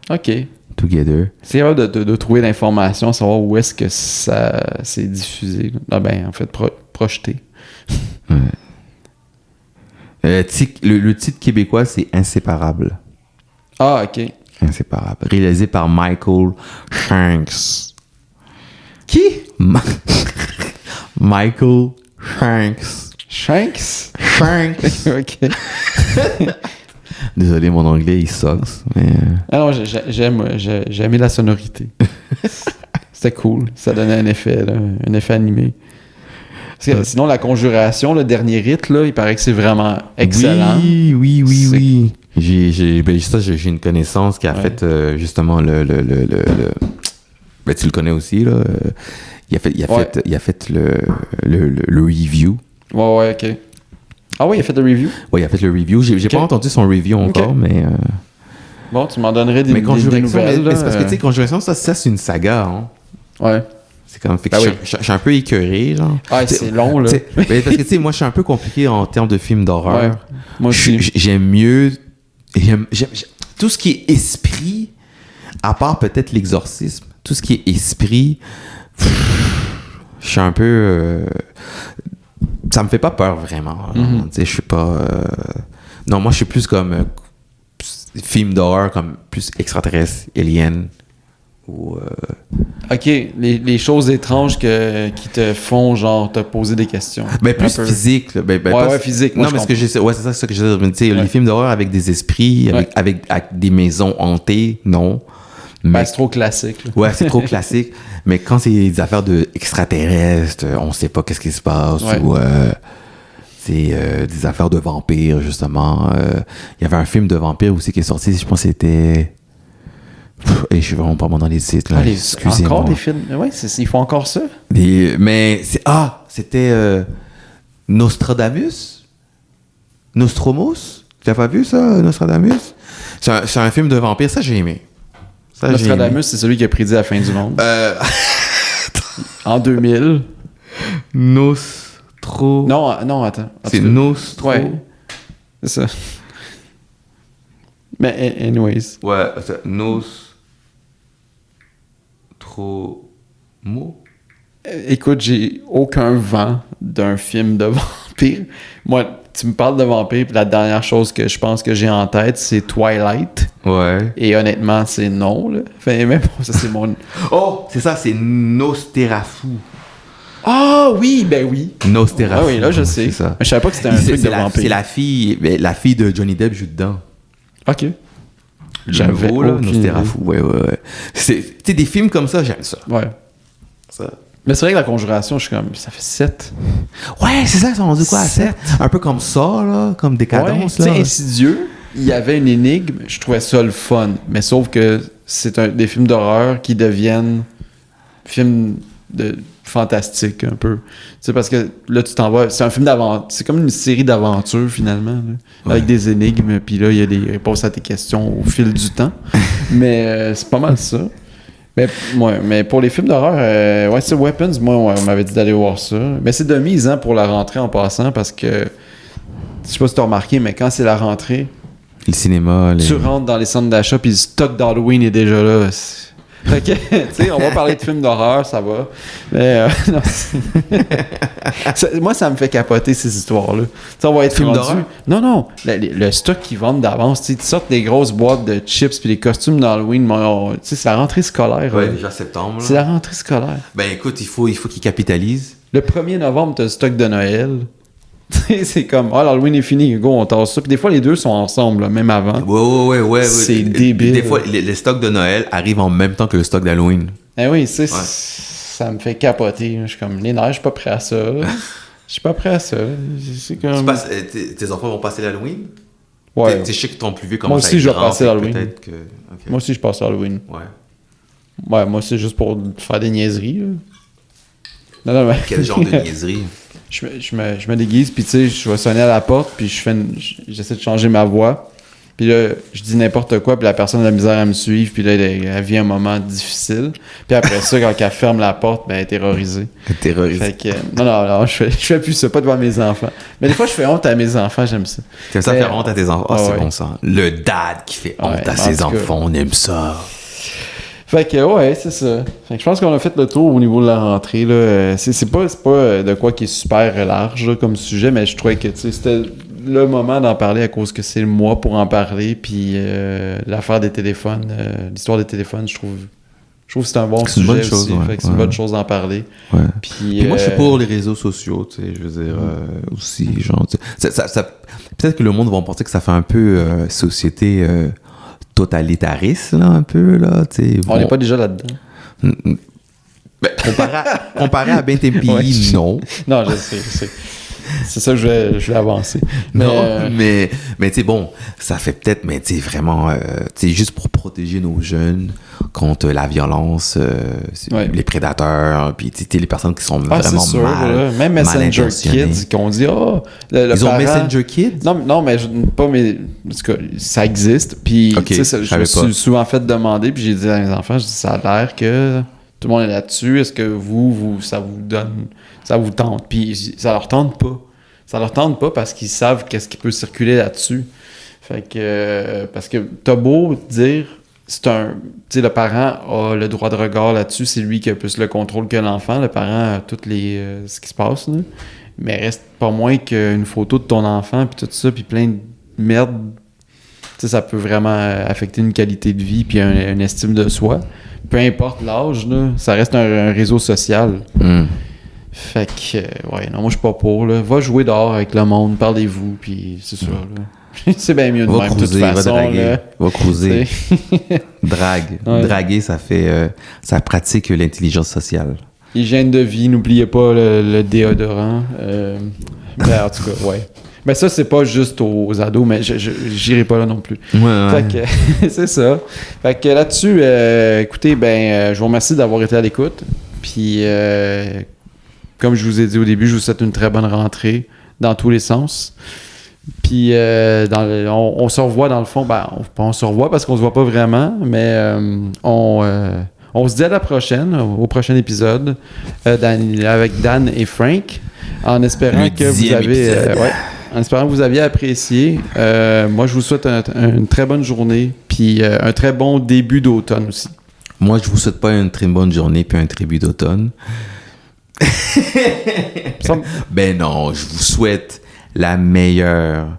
S1: OK.
S2: Together.
S1: C'est rare de trouver l'information, savoir où est-ce que ça s'est diffusé. Ah ben, en fait, projeté.
S2: Ouais. Le titre québécois, c'est Inséparable.
S1: Ah, OK.
S2: Inséparable. Réalisé par Michael Shanks.
S1: Qui?
S2: Michael Shanks.
S1: Shanks?
S2: Shanks.
S1: OK.
S2: Désolé, mon anglais, il sucks. Mais...
S1: Ah non, j'ai aimé la sonorité. C'était cool. Ça donnait un effet, là, un effet animé. Parce que, sinon, La Conjuration, le dernier rite, là, il paraît que c'est vraiment excellent.
S2: Oui. J'ai une connaissance qui a fait justement ben, tu le connais aussi, là. Il a fait le review.
S1: Ouais, OK. Ah oui, il a fait le review?
S2: Ouais, il a fait le review. J'ai pas entendu son review encore, mais...
S1: Bon, tu m'en donnerais des
S2: Mais
S1: nouvelles.
S2: c'est parce que, tu sais, Conjuration, ça, c'est une saga, hein.
S1: Ouais.
S2: C'est comme... Fait que je suis un peu écœuré, genre.
S1: Ah, c'est long, là.
S2: Mais parce que, tu sais, moi, je suis un peu compliqué en termes de films d'horreur.
S1: Ouais. Moi aussi.
S2: J'aime mieux... J'aime tout ce qui est esprit, à part peut-être l'exorcisme, tout ce qui est esprit, je suis un peu... ça me fait pas peur, vraiment. Tu sais, je suis pas... Non, moi, je suis plus comme... film d'horreur, comme plus extraterrestre, alien, ou...
S1: OK, les choses étranges qui te font, genre, te poser des questions.
S2: Ben, plus physique. Là.
S1: Ouais, physique.
S2: Non, mais ce que j'essaie... Ouais, c'est ça que j'essaie de dire. Tu sais, les films d'horreur avec des esprits, avec des maisons hantées, non. Mais...
S1: Ben, c'est trop classique. Là.
S2: Ouais, c'est trop classique. Mais quand c'est des affaires d'extraterrestres, on sait pas qu'est-ce qui se passe, ou... c'est des affaires de vampires, justement. Il y avait un film de vampires aussi qui est sorti, je pense que c'était... Et je suis vraiment pas bon dans les titres, là. Excusez-moi.
S1: Encore des films? Ouais, ils font encore ça?
S2: Mais c'était Nostradamus? Nostromos? Tu n'as pas vu ça, Nostradamus? C'est un film de vampires, ça j'ai aimé.
S1: Nostradamus, c'est celui qui a prédit la fin du monde. En 2000.
S2: Non,
S1: attends.
S2: C'est Nostro.
S1: Ouais. C'est ça. Mais, anyways.
S2: Ouais, c'est Nostromo.
S1: Écoute, j'ai aucun vent d'un film de vampire. Moi, tu me parles de vampire, puis la dernière chose que je pense que j'ai en tête, c'est Twilight.
S2: Ouais.
S1: Et honnêtement, c'est non, là. Enfin, même ça, c'est mon...
S2: Oh, c'est ça, c'est Nosterafu.
S1: Ah oui, ben oui.
S2: Nosterafu.
S1: Ah oui, là, je sais.
S2: C'est ça.
S1: Je savais pas que c'était un truc de vampire.
S2: C'est la fille de Johnny Depp joue dedans.
S1: OK.
S2: Le nouveau, là, Nosterafu. Ouais. C'est des films comme ça, j'aime ça.
S1: Ouais.
S2: Ça.
S1: Mais c'est vrai que La Conjuration, je suis comme... Ça fait 7.
S2: Ouais, c'est ça, ils sont rendus quoi à 7? Un peu comme ça, là, comme Décadence, là.
S1: Tu sais, Insidieux, il y avait une énigme, je trouvais ça le fun. Mais sauf que c'est des films d'horreur qui deviennent films fantastiques, un peu. Tu sais, parce que là, tu t'en vas... C'est un film d'aventure. C'est comme une série d'aventures, finalement, là, avec des énigmes, puis là, il y a des réponses à tes questions au fil du temps. Mais c'est pas mal ça. Mais pour les films d'horreur, c'est Weapons, moi, on m'avait dit d'aller voir ça. Mais c'est de mise, hein, pour la rentrée en passant, parce que, je sais pas si t'as remarqué, mais quand c'est la rentrée,
S2: le cinéma,
S1: tu rentres dans les centres d'achat, puis le stock d'Halloween est déjà là. Fait que, tu sais, on va parler de films d'horreur, ça va. Mais, non, moi, ça me fait capoter, ces histoires-là. Tu sais, on va être
S2: films
S1: rendu...
S2: d'horreur?
S1: Non. Le stock qu'ils vendent d'avance, tu sais, ils sortent des grosses boîtes de chips puis des costumes d'Halloween. Tu sais, c'est la rentrée scolaire.
S2: Ouais, déjà septembre.
S1: C'est la rentrée scolaire.
S2: Ben, écoute, il faut qu'ils capitalisent.
S1: Le 1er novembre, t'as le stock de Noël. C'est comme, l'Halloween est fini, go, on tasse ça. Puis des fois, les deux sont ensemble, là, même avant.
S2: Ouais.
S1: C'est débile.
S2: Des fois, les stocks de Noël arrivent en même temps que le stock d'Halloween.
S1: Eh oui, ça me fait capoter. Je suis comme, les nerfs, je suis pas prêt à ça. Je suis pas prêt à ça. C'est comme...
S2: Tes enfants vont passer l'Halloween?
S1: Ouais.
S2: Je sais que ton plus vieux
S1: Moi aussi, je vais passer l'Halloween.
S2: Okay.
S1: Moi aussi, je passe l'Halloween.
S2: Ouais,
S1: moi, c'est juste pour faire des niaiseries. Là. Non, mais...
S2: Quel genre de niaiserie?
S1: je me déguise, puis tu sais, je vais sonner à la porte, puis j'essaie de changer ma voix. Puis là, je dis n'importe quoi, puis la personne a de la misère à me suivre, puis là, elle vit un moment difficile. Puis après ça, quand elle ferme la porte, ben, elle est terrorisée.
S2: Terrorisée.
S1: Fait que, non, je fais plus ça, pas devant mes enfants. Mais des fois, je fais honte à mes enfants, j'aime ça.
S2: T'aimes ça faire honte à tes enfants? Ah, c'est
S1: ouais.
S2: bon ça. Le dad qui fait honte à ses enfants, on aime ça.
S1: Fait que, ouais, c'est ça. Fait que je pense qu'on a fait le tour au niveau de la rentrée, là. C'est pas de quoi qui est super large, là, comme sujet, mais je trouvais que, tu sais, c'était le moment d'en parler à cause que c'est le mois pour en parler, puis l'affaire des téléphones, l'histoire des téléphones, je trouve que c'est un bon sujet
S2: une bonne chose,
S1: aussi.
S2: ouais,
S1: Fait que c'est une bonne chose d'en parler.
S2: Ouais.
S1: Puis
S2: moi, je suis pour les réseaux sociaux, tu sais, je veux dire, aussi, genre, tu sais, ça, peut-être que le monde va penser que ça fait un peu société totalitariste, là, un peu, là, tu sais.
S1: On n'est pas déjà là-dedans.
S2: Ben, comparé à ben tes pays,
S1: Ouais,
S2: non.
S1: Non, je sais. C'est ça que je vais avancer.
S2: Non, mais tu sais, bon, ça fait peut-être, mais tu sais, vraiment, tu sais, juste pour protéger nos jeunes contre la violence, les prédateurs, puis tu sais, les personnes qui sont vraiment
S1: c'est sûr,
S2: mal,
S1: là. Même Messenger Kids, qu'on dit,
S2: ils ont Messenger Kids?
S1: Non, mais pas mes... En tout cas, ça existe, puis tu sais, je me suis souvent fait demander, puis j'ai dit à mes enfants, je dis, ça a l'air que tout le monde est là-dessus, est-ce que ça vous tente? Puis ça leur tente pas. Ça leur tente pas parce qu'ils savent qu'est-ce qui peut circuler là-dessus. Fait que, parce que t'as beau dire, tu sais, le parent a le droit de regard là-dessus, c'est lui qui a plus le contrôle que l'enfant. Le parent a tout ce qui se passe, là. Mais reste pas moins qu'une photo de ton enfant, puis tout ça, puis plein de merde. Tu sais, ça peut vraiment affecter une qualité de vie, puis une estime de soi. Peu importe l'âge, là, ça reste un réseau social. Fait que, ouais, non, moi, je suis pas pour, là. Va jouer dehors avec le monde, parlez-vous, puis c'est ça, là. C'est bien mieux de même, de toute façon, là.
S2: Va cruiser. Drague. Ouais. Draguer, ça fait... ça pratique l'intelligence sociale.
S1: Hygiène de vie, n'oubliez pas le déodorant. Mais en tout cas, ouais. Mais ça, c'est pas juste aux ados, mais j'irai pas là non plus.
S2: Ouais.
S1: Fait que, c'est ça. Fait que là-dessus, écoutez, je vous remercie d'avoir été à l'écoute. Puis, comme je vous ai dit au début, je vous souhaite une très bonne rentrée dans tous les sens. Puis, on se revoit dans le fond. On se revoit parce qu'on se voit pas vraiment, mais on se dit à la prochaine, au prochain épisode, avec Dan et Frank, en espérant que vous aviez apprécié. Moi, je vous souhaite une très bonne journée, puis un très bon début d'automne aussi.
S2: Moi, je vous souhaite pas une très bonne journée, puis un début d'automne. Ben non, je vous souhaite la meilleure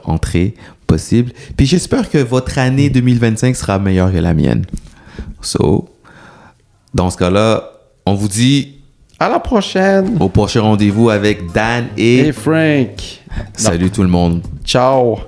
S2: entrée possible. Puis j'espère que votre année 2025 sera meilleure que la mienne. So, dans ce cas-là, on vous dit
S1: à la prochaine.
S2: Au prochain rendez-vous avec Dan et
S1: Frank.
S2: Salut tout le monde.
S1: Ciao.